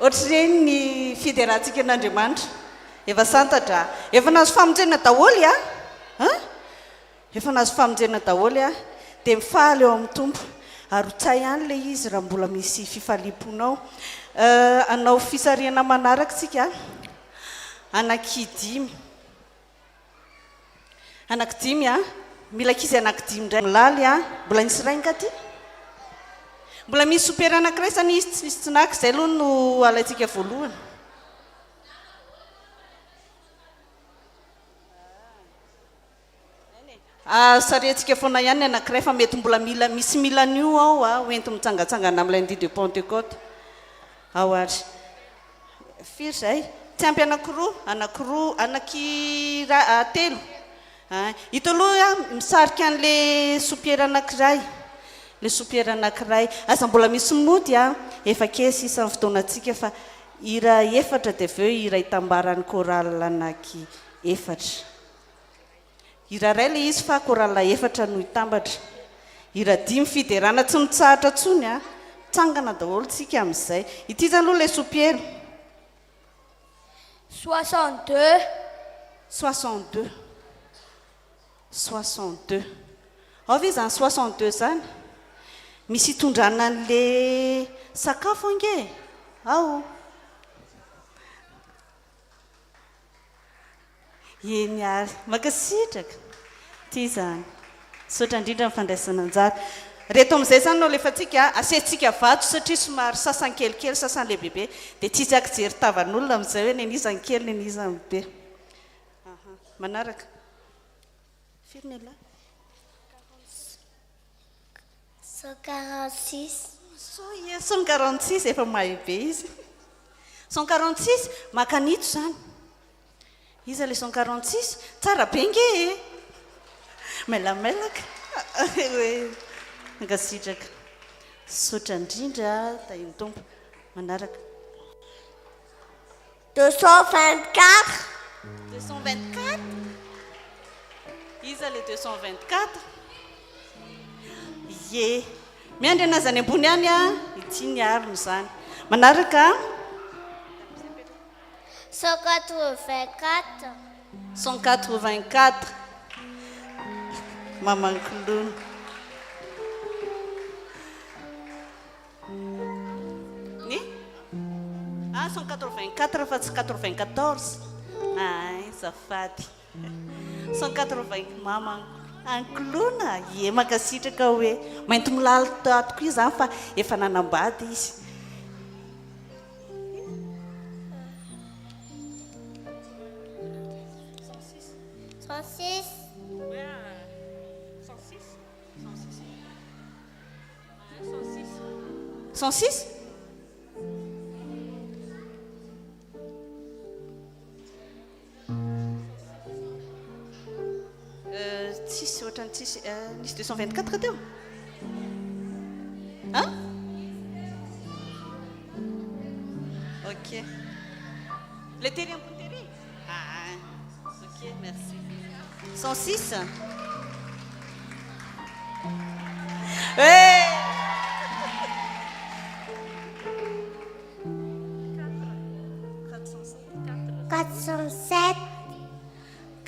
ohatra reny ny fiderahantsika an'Andriamanitra efa santatra efa nazo famonjena daholy efa nazo famonjena daholy dia mifaly eo amin'ny tompo ary hotsay ihany le izy raha mbola misy fifaliponao anao fisariana manaraka tsika anankidimy mila kizy anankidimy ndray milaly mbola nisy rainga ty mbola misy sopera anankiray sany izy tsy misy tsinaka izay aloha no alaitsika voalohany saretsika foana ihany anankiray fa mety mbola misy milan'io ao hoenty mitsangatsangana amin'ilay ndi de Pentecôte ao ary firy zay tsy ampy anankiroa telo ito aloha misarika an'le sopiera anankiray asa mbola misy mody efa kesy isan'ny fotoanantsika fa ira efatra dia aveo ira hitambaran'ny chorale anaky efatra ira ray le izy fa chorale efatra no hitambatra ira dimy fiderana tsy mitsahatra tsony tsangana daholo tsika amin'izay ity zany aloha le sopiera 62 ao ve zany 62 zany misy hitondrana an'le sakafo ange ao eny ary makasitraka ty zany sotra indrindra mifandraisana anjara reto amin'izay zany nao lefa tsika asentsika vato satria somary sasany kelikely sasany lehibehibe dia tsisy akijery tavan'olona amin'izay hoe nenizany kely nenizany be manaraka firy ny 146 efa mahay be izy 146 makanito zany izy le 146 tsara be nge melamelaka angasitraka sotra indrindra tainy tompo manaraka 224 izy le 224 ye miandry anazany ambony any ity ny arony zany manaraka 184 mamankilona 184 fa tsy 94 zafady 180 mama ankolona ye makasitraka hoe mainty milaly tatoko izy zany fa efa nanambady izy tsisy ohatrany tsisy nisy 224 teo ok le terry ambony terry ok merci 106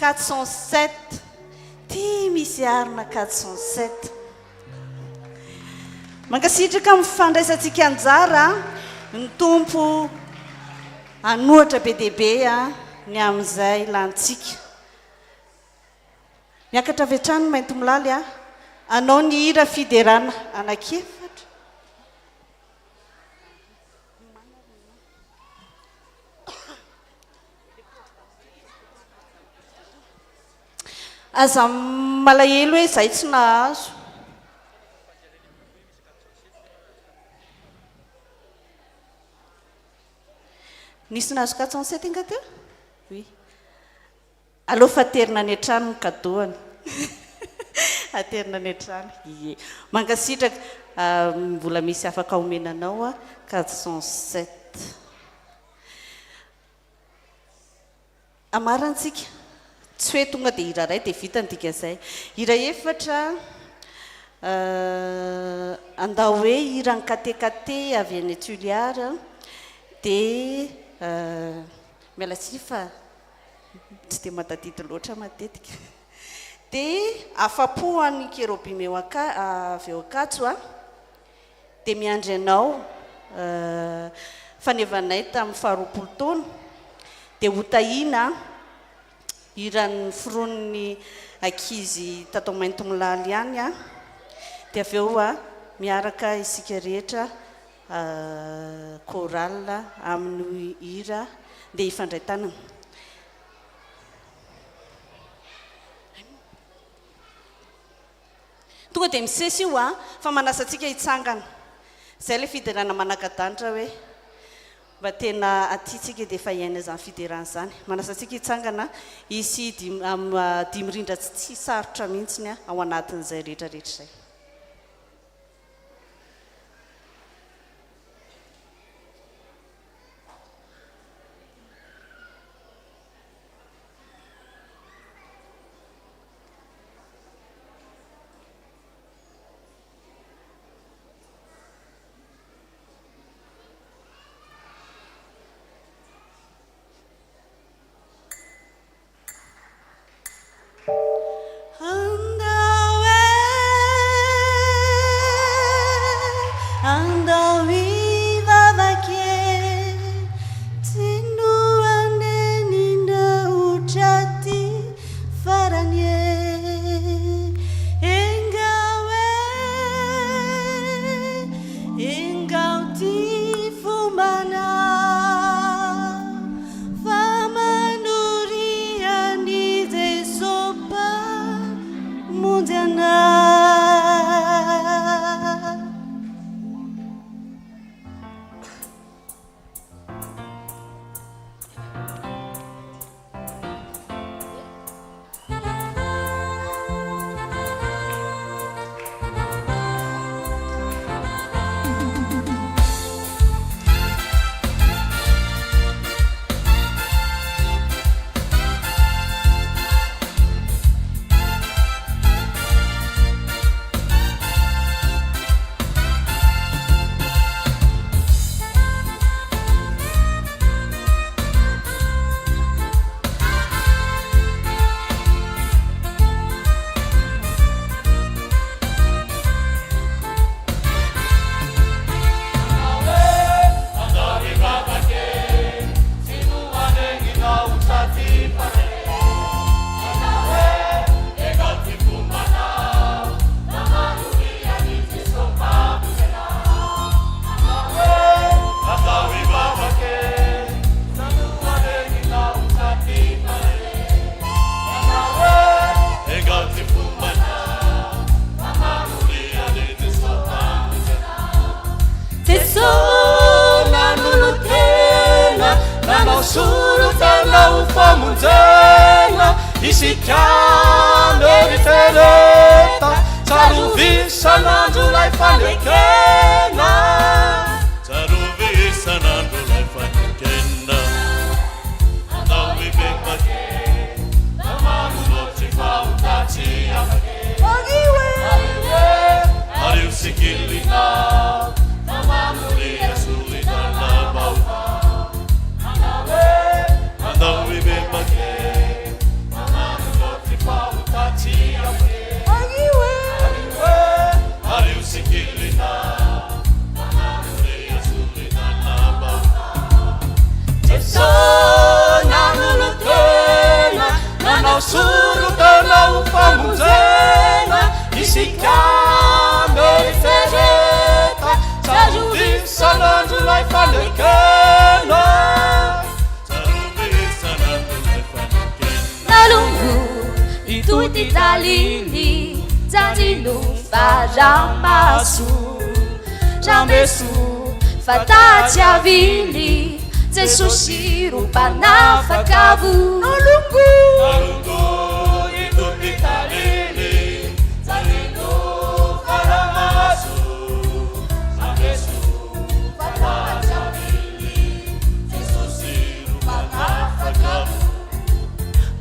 407 ty misy arina 407 mankasitraka mifandraisantsika anjara ny tompo anohatra be dehibe ny amin'izay lantsika miakatra avy hatrany mainty milaly anao ny hira fiderana anakefatra aza malahelo hoe zay tsy nahazo nisy nahazo 407 inga teo oui aleo faterina any an-trano ny kadoany aterina any an-trano ie mankasitraka mbola misy afaka omenanao 407 amarantsika tsy hoe tonga dia hira ray dia vita ny dika izay hira efatra andao hoe irany katekate avy any Tuliara dia miala tsia fa tsy dia mahatadity loatra matetika dia afapoany Kérobime avy eo Ankatso dia miandry anao fanevanay tamin'ny faharoapolo taona dia hotahina irany fironiny ankizy tato Mainto Milaly ihany dia avy eo miaraka isika rehetra chorale amin'ny hira dia ifandray tanana. Tonga dia misesy io fa manasa antsika hitsangana izay ilay fiderana manaka-danitra hoe mba tena atytsika dia efa iaina izany fiderana izany. Manasa antsika hitsangana isy dimy rindra tsy sarotra mihitsiny ao anatin'izay rehetrarehetra izay.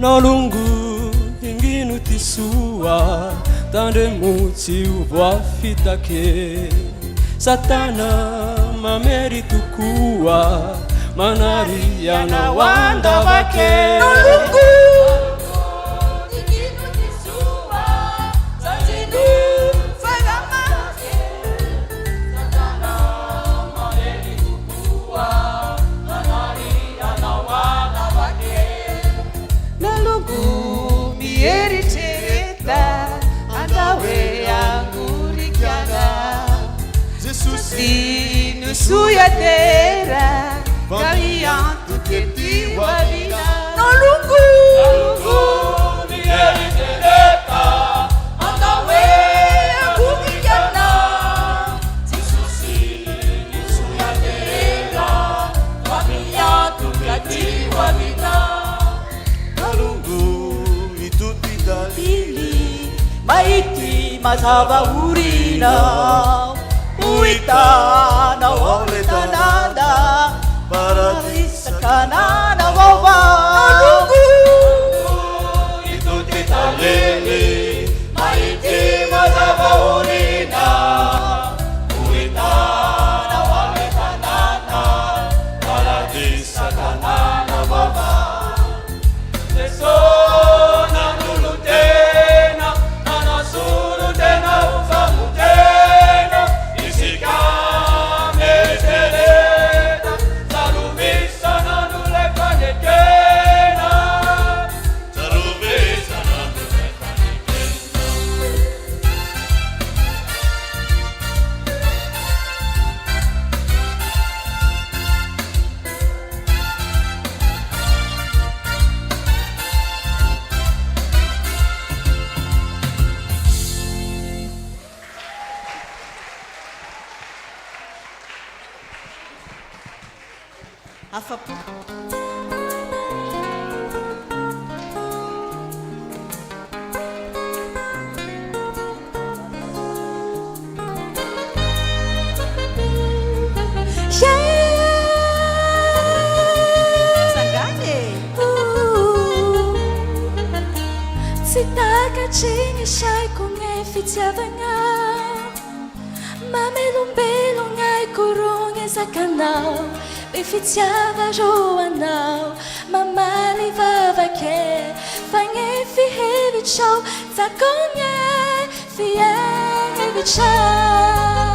Nalungu inginu tisua tandremotsy voafitake satana mamery tokoa manariana hoandavake Suya terra, caminhando que te vida. No lungo, mi eritereta, anda wea kumikana. Jesus suya terra, caminhando que te vida. No lungo e tutti dalili, maiti mazava urina. Uita na ole tanada Paradisa kanana wawa Nungu Itu tita lili Maiti mazava urina Uita na ole tanada Paradisa kanana wawa Leso na nulutena Anasurutena ufamutena Tinha shai com e fitiavanga Mamelumbelong ai kurong e sakanao Be fitiava joanao Mamali vavake Fange fi hevi chau Zakonye fi hevi chau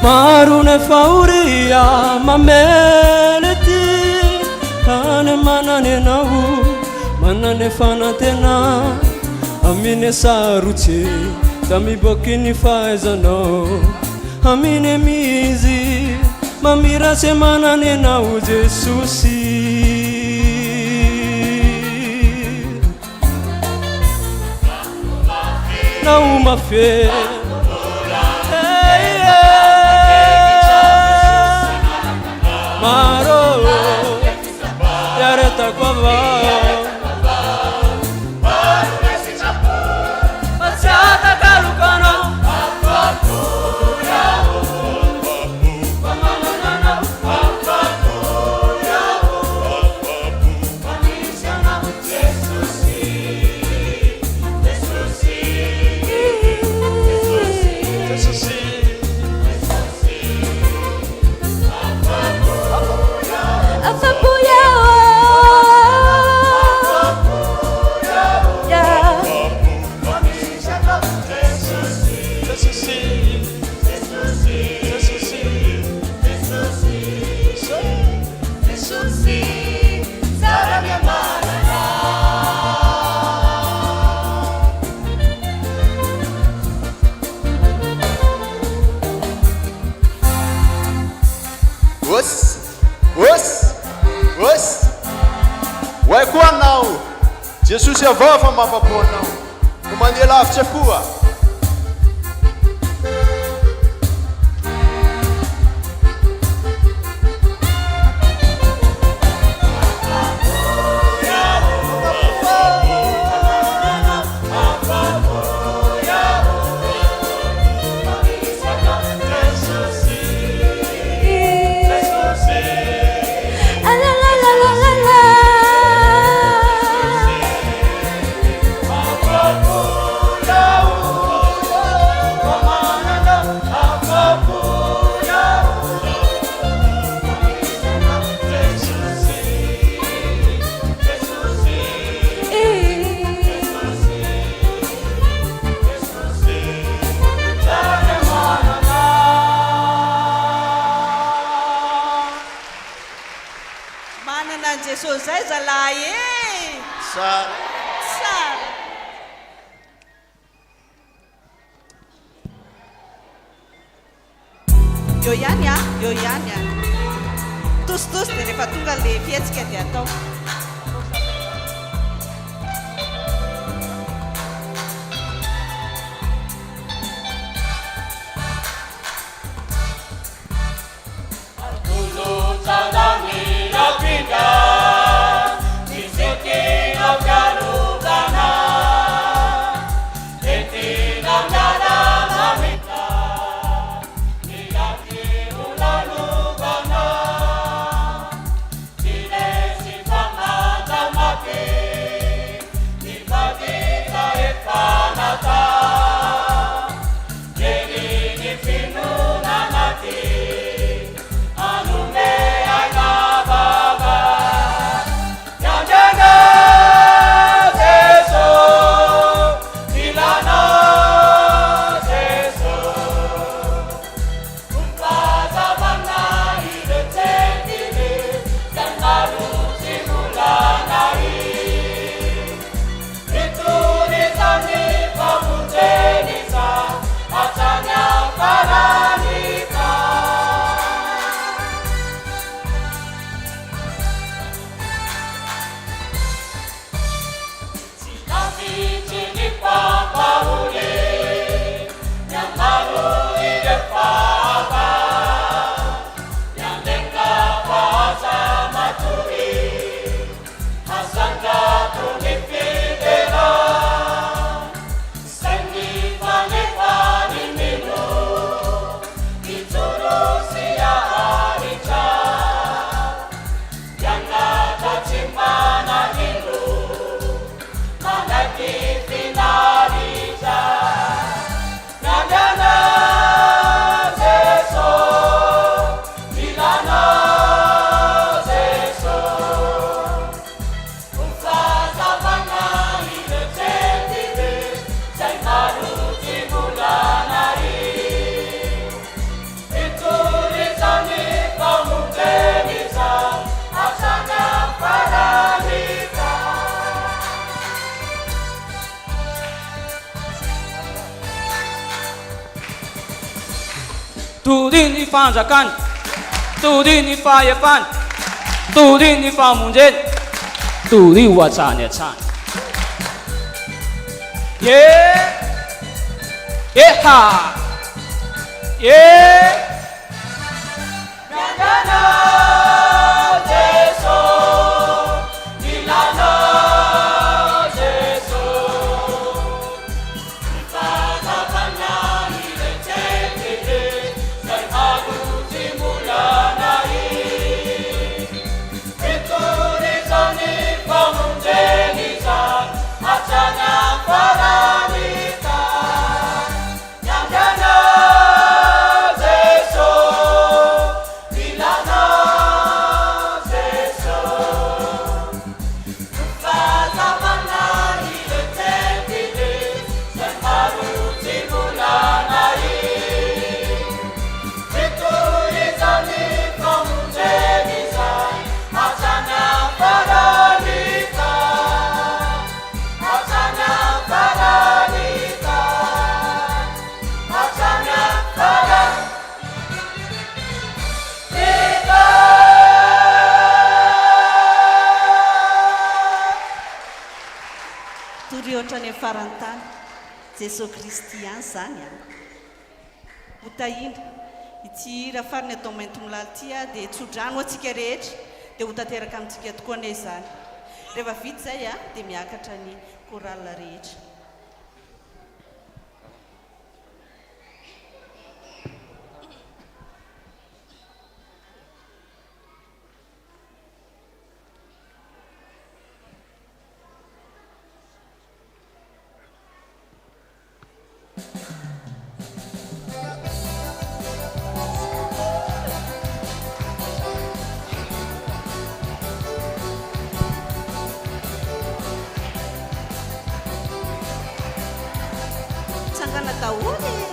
Marune fauria mameleti Kane manane nahu manane fanatena Amine saruche Tami bokini faizano Amine mizi Mamira se manane nahu Jesusi Nahu mafe Maro, yareta kwa vao Maro nesi chapu Masiata kalukano Apapu yao Pamanana Apapu yao Panisana Jesusi Jesusi Os Oay koa anao Jesosy avao fa mahafapo anao no mandeha lavitra koa Jesosy zay zalahy e. Sara. Sara. Io ihany a, io ihany a. Tositosy dia rehefa tonga le fihetsika dia atao. Tudini fanjakany, tudini fahefany, tudini famonjeny, tudy hoatrany hatrany. Eha! any farantany Jesosy Kristy ihany zany a hotahina ity raha fariny atao mainto milaly ity a dia tsodrano atsika rehetra dia ho tanteraka amintsika tokoa ane zany rehefa vita zay a dia miakatra ny korala rehetra. Sangana daholo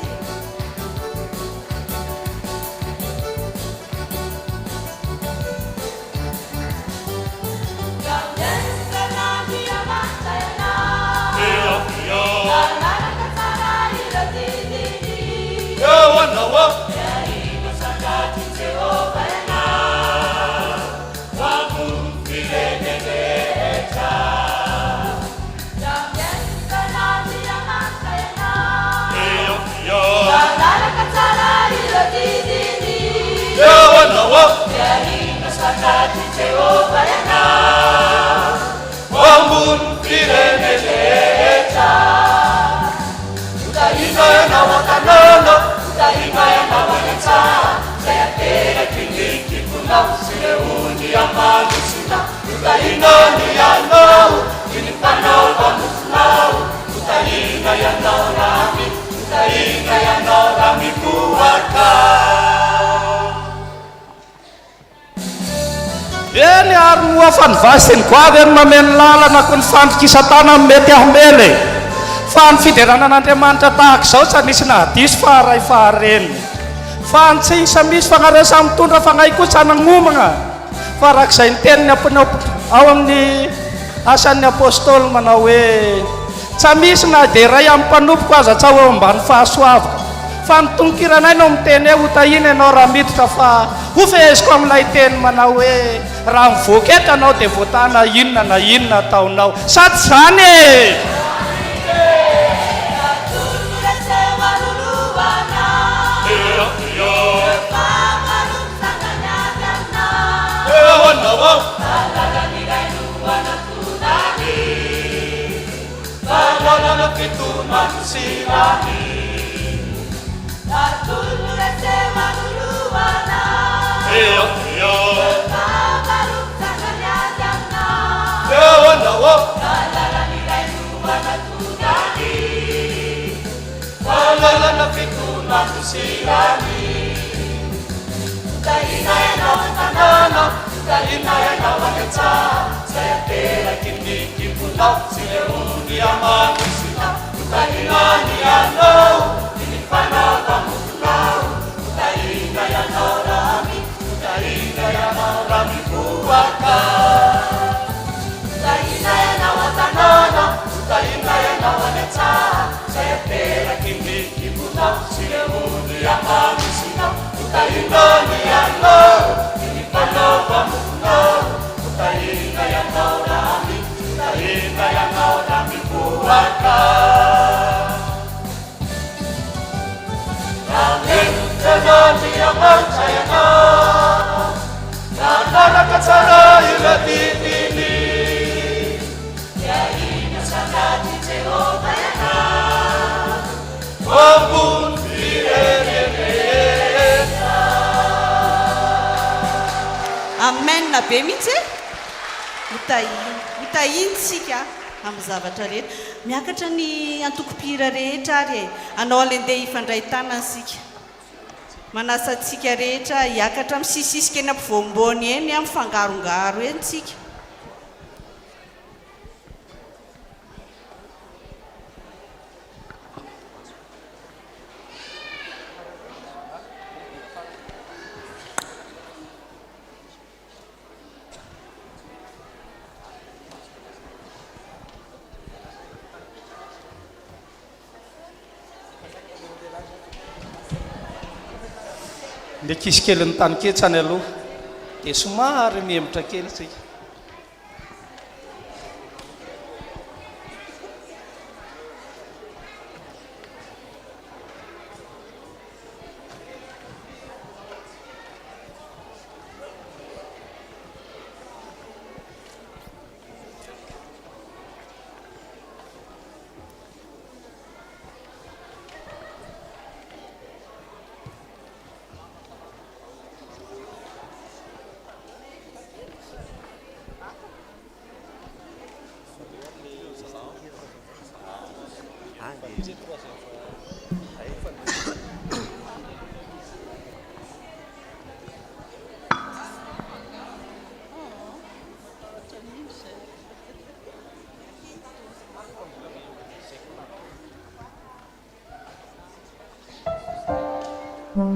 eny ary moa fanivasy ny goavy any mameno lalana ko ny fandrikisatana mety ahomele fa ny fideranan'Andriamanitra tahaka izao tsy anisy nahadiso fa ray fahareny fa ny tsy isa misy fanaresa mitondra fanahy koa tsy hanagnomana fa arak'izay ny teniny ao amin'ny asan'ny apôstôly manao hoe tsy misy na dia ray amin'ny mpanompoka aza tsy ao ambany fahasoavaka fa ny tonkiranay no miteny hoe hotahina ianao raha miditra fa ho feheziko amin'ilay teny manao hoe raha mivoaka eto anao dia voatana inona na inona ataonao sady zany e amen na be mihitsy hotahitsika amin'ny zavatra rehetra miakatra ny antokopira rehetra ary anao alendeha hifandray tanana sika manasa antsika rehetra hiakatra misisisika eny ampivoambony eny amin'ny fangarongaro eny tsika ny akisy kely ny tany ketsany aloha dia somary mihemitra kely tsika Mieluku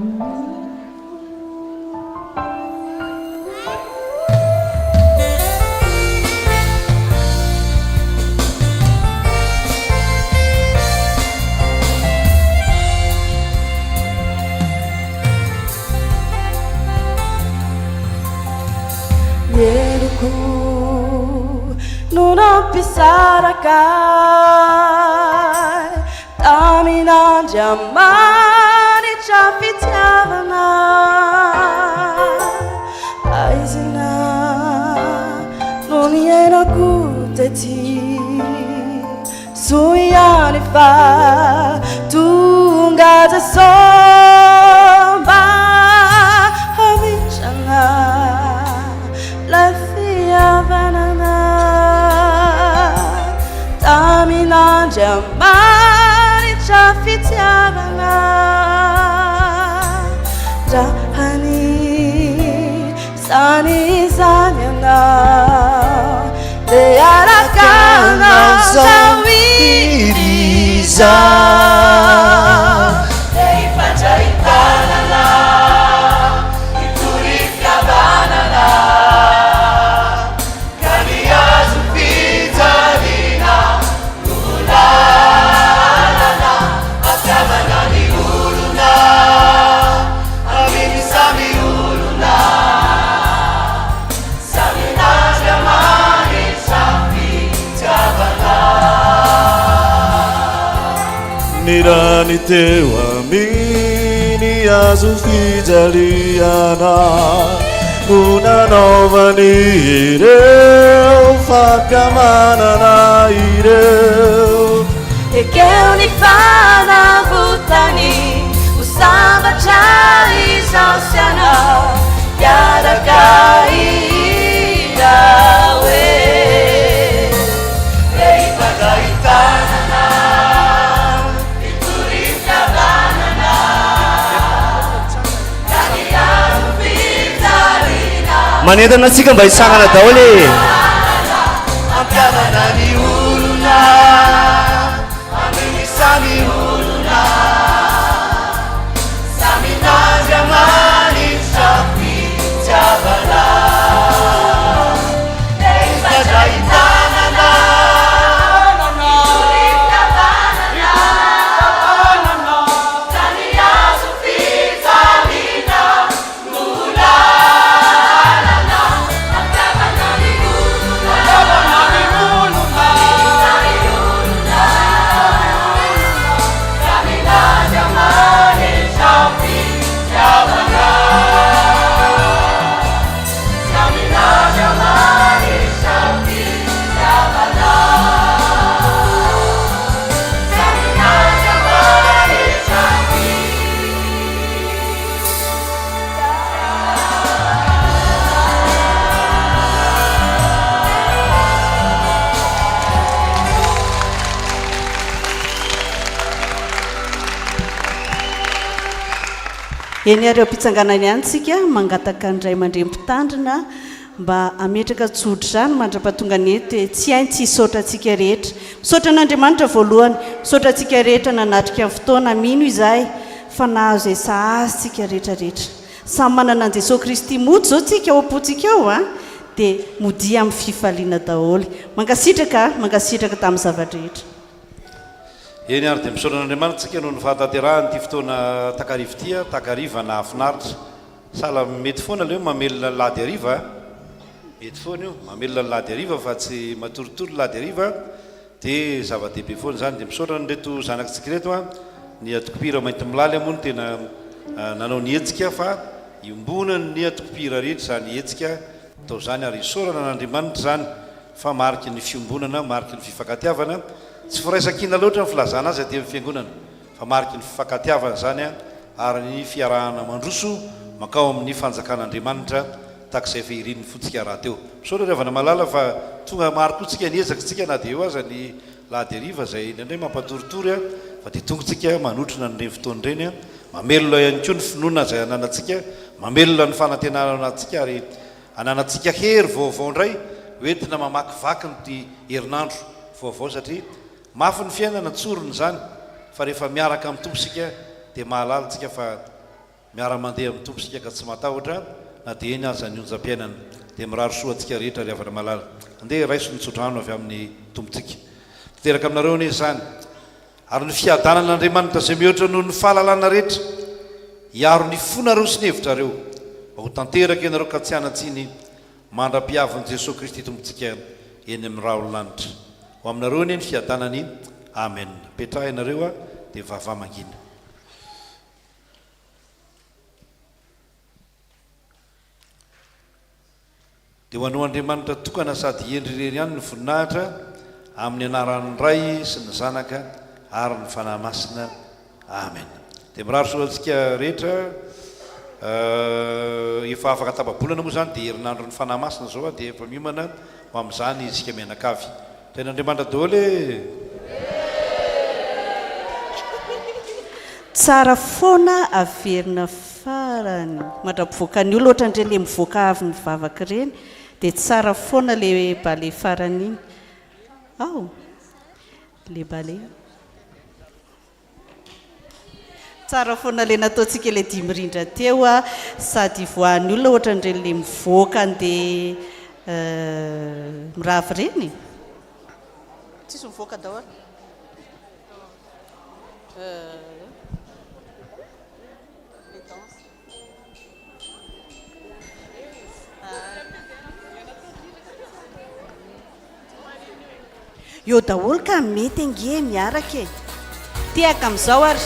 nunapisarakai taminandiamani chafitiavana aizina nunienakuteti suyanifa tungazasomba hamichana Lafiavanana Taminandiamani chafitiavana Jahani Sani Zanyana Dearakana Zawiriza Deipajaipanana Iturifiavanana Nirani tewa mini azu fijaliana Una nova nireu fakamana na ireu E che unifana vutani Usamba chai sausiana Yada kaida we Reipa gaitana Manentana antsika mba hisangana daholo Ampiavana ny olona Amin'ny samy olona Samy Andriamanitra fitiavana Izay tanana eny areo mpitsanganany antsika mangataka ndray mandrem-pitandrina mba ametraka tsotra zany mandra-pahatonga ny eto hoe tsy hainy tsy hisaotra antsika rehetra misaotra an'Andriamanitra voalohany misaotra antsika rehetra nanatrika amin'ny fotoana mino izahay fa nahazo izay sahazintsika rehetrarehetra samy manana an' Jesosy Kristy moto zao tsika ao am-pontsika ao a dia modia amin'ny fifaliana daholo mangasitraka tamin'ny zavatra rehetra eny ary dia misaotra an'Andriamanitra tsika no ny fahatanterahany ty fotoana takarivo tia takariva na afinaritra sala mety foana leo mamelona ny lady ariva mety foana io mamelona ny lady ariva fa tsy matoritory lady ariva dia zava-dehibe foana zany dia misaotra nyreto zanakitsika reto a ny atokopira mainty milaly moa no tena nanao ny hetsika fa iombona ny atokopira rehetra zany hetsika atao zany ary isaorana n'Andriamanitra zany fa mariky ny fiombonana mariky ny fifankatiavana tsy firaisan-kina loatra ny filazana azy aty amin'ny fiangonana fa mariky ny fifankatiavana zany a ary ny fiarahana mandroso makao amin'ny fanjakan'Andriamanitra takizay fehirinin'ny fotsika raha teo misaotra riavana malala fa tonga maro koa tsika niezaka tsika na dia eo aza ny lady ariva zay indray mampatoritory a fa dia tonga tsika manotrona nyreny fotoana ireny a mamelona ihany koa ny finoana zay ananatsika mamelona ny fanantenana anatsika ary ananatsika hery vaovao indray hoentina mamakivaky ny ty herinandro vaovao satria mafy ny fiainana tsorony zany fa rehefa miaraka amin'ny tomponsika dia mahalalitsika fa miara-mandeha amin'ny tompo sika ka tsy matahotra na dia eny aza ny onjam-piainana dia miraro soa antsika rehetra ry avana malala andeha raiso ny tsotrano avy amin'ny tompontsika teraka aminareo anie izany ary ny fiadanan'andriamanitra izay mihoatra noho ny fahalalana rehetra hiaro ny fonareo sy ny hevitrareo mba ho tanteraka ianareo ka tsy anatsiny mandra-piavin'i Jesosy Kristy tompontsika eny amin'ny rahaolanitra ho aminareo anie ny fiadanany amen petraha ianareo a dia vava mangina dia ho anao Andriamanitra tokana sady endrirery ihany ny voninahitra amin'ny anaran'ny Ray sy ny Zanaka ary ny fanahy masina amen dia miraro soa antsika rehetra efa afaka tapabolana moa zany dia herinandro ny fanahy masina zao a dia efa miomana ho amin'izany isika mianakavy ten'Andriamanitra daholo tsara foana averina farany mandra-pivoakany olo ohatra ndre le mivoaka avy ny vavaka ireny dia tsara foana le bale farany iny ao le bale tsara foana le nataontsika le dimirindra teo a sady voan'ny olona ohatra ndre le mivoaka andeha miravy ireny tsisy mivoaka daholo eo daholo ka mety ange miaraka e tiaka amin'izao ary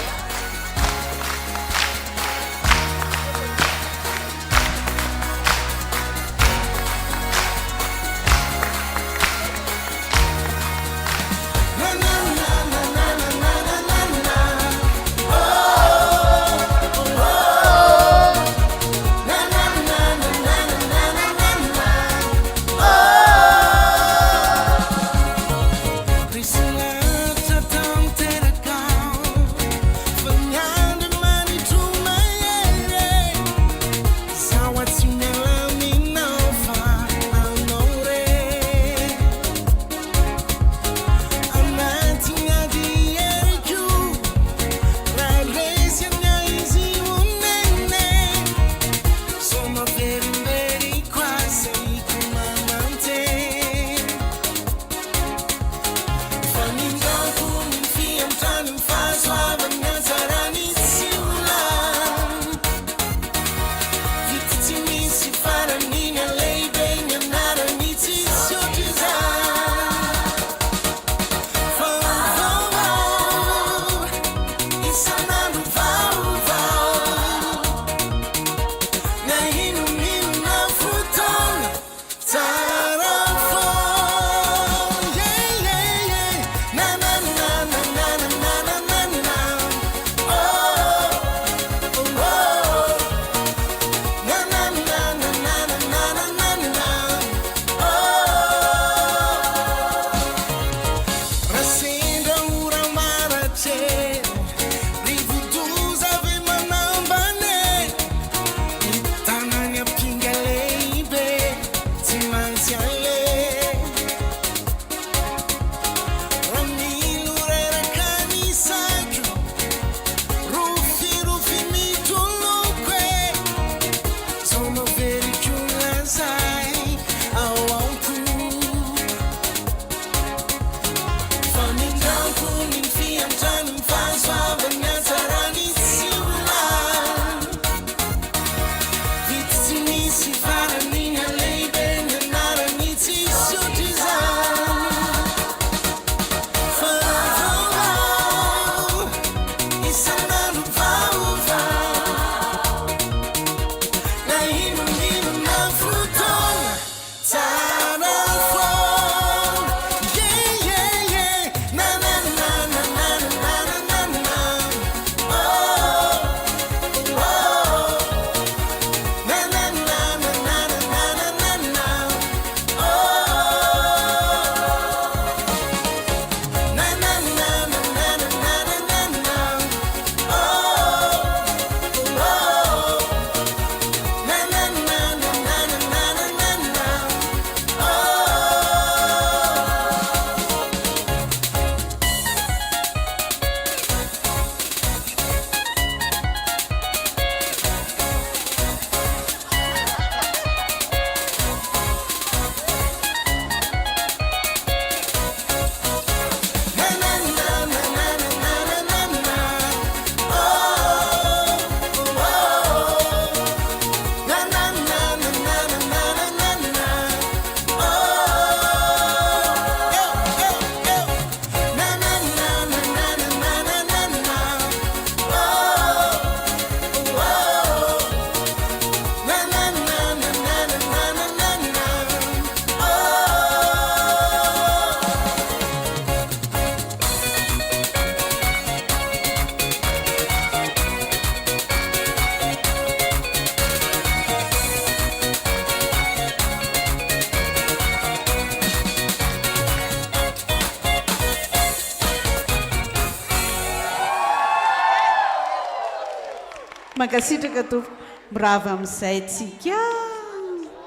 mankasitraka tompo mirava amin'izay tsika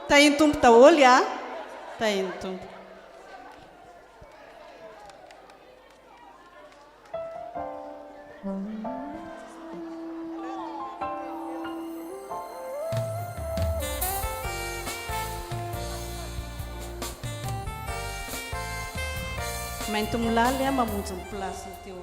tahiny tompo daholy a tahiny tompo mainto milaly a mamonjy ny plasy ny teo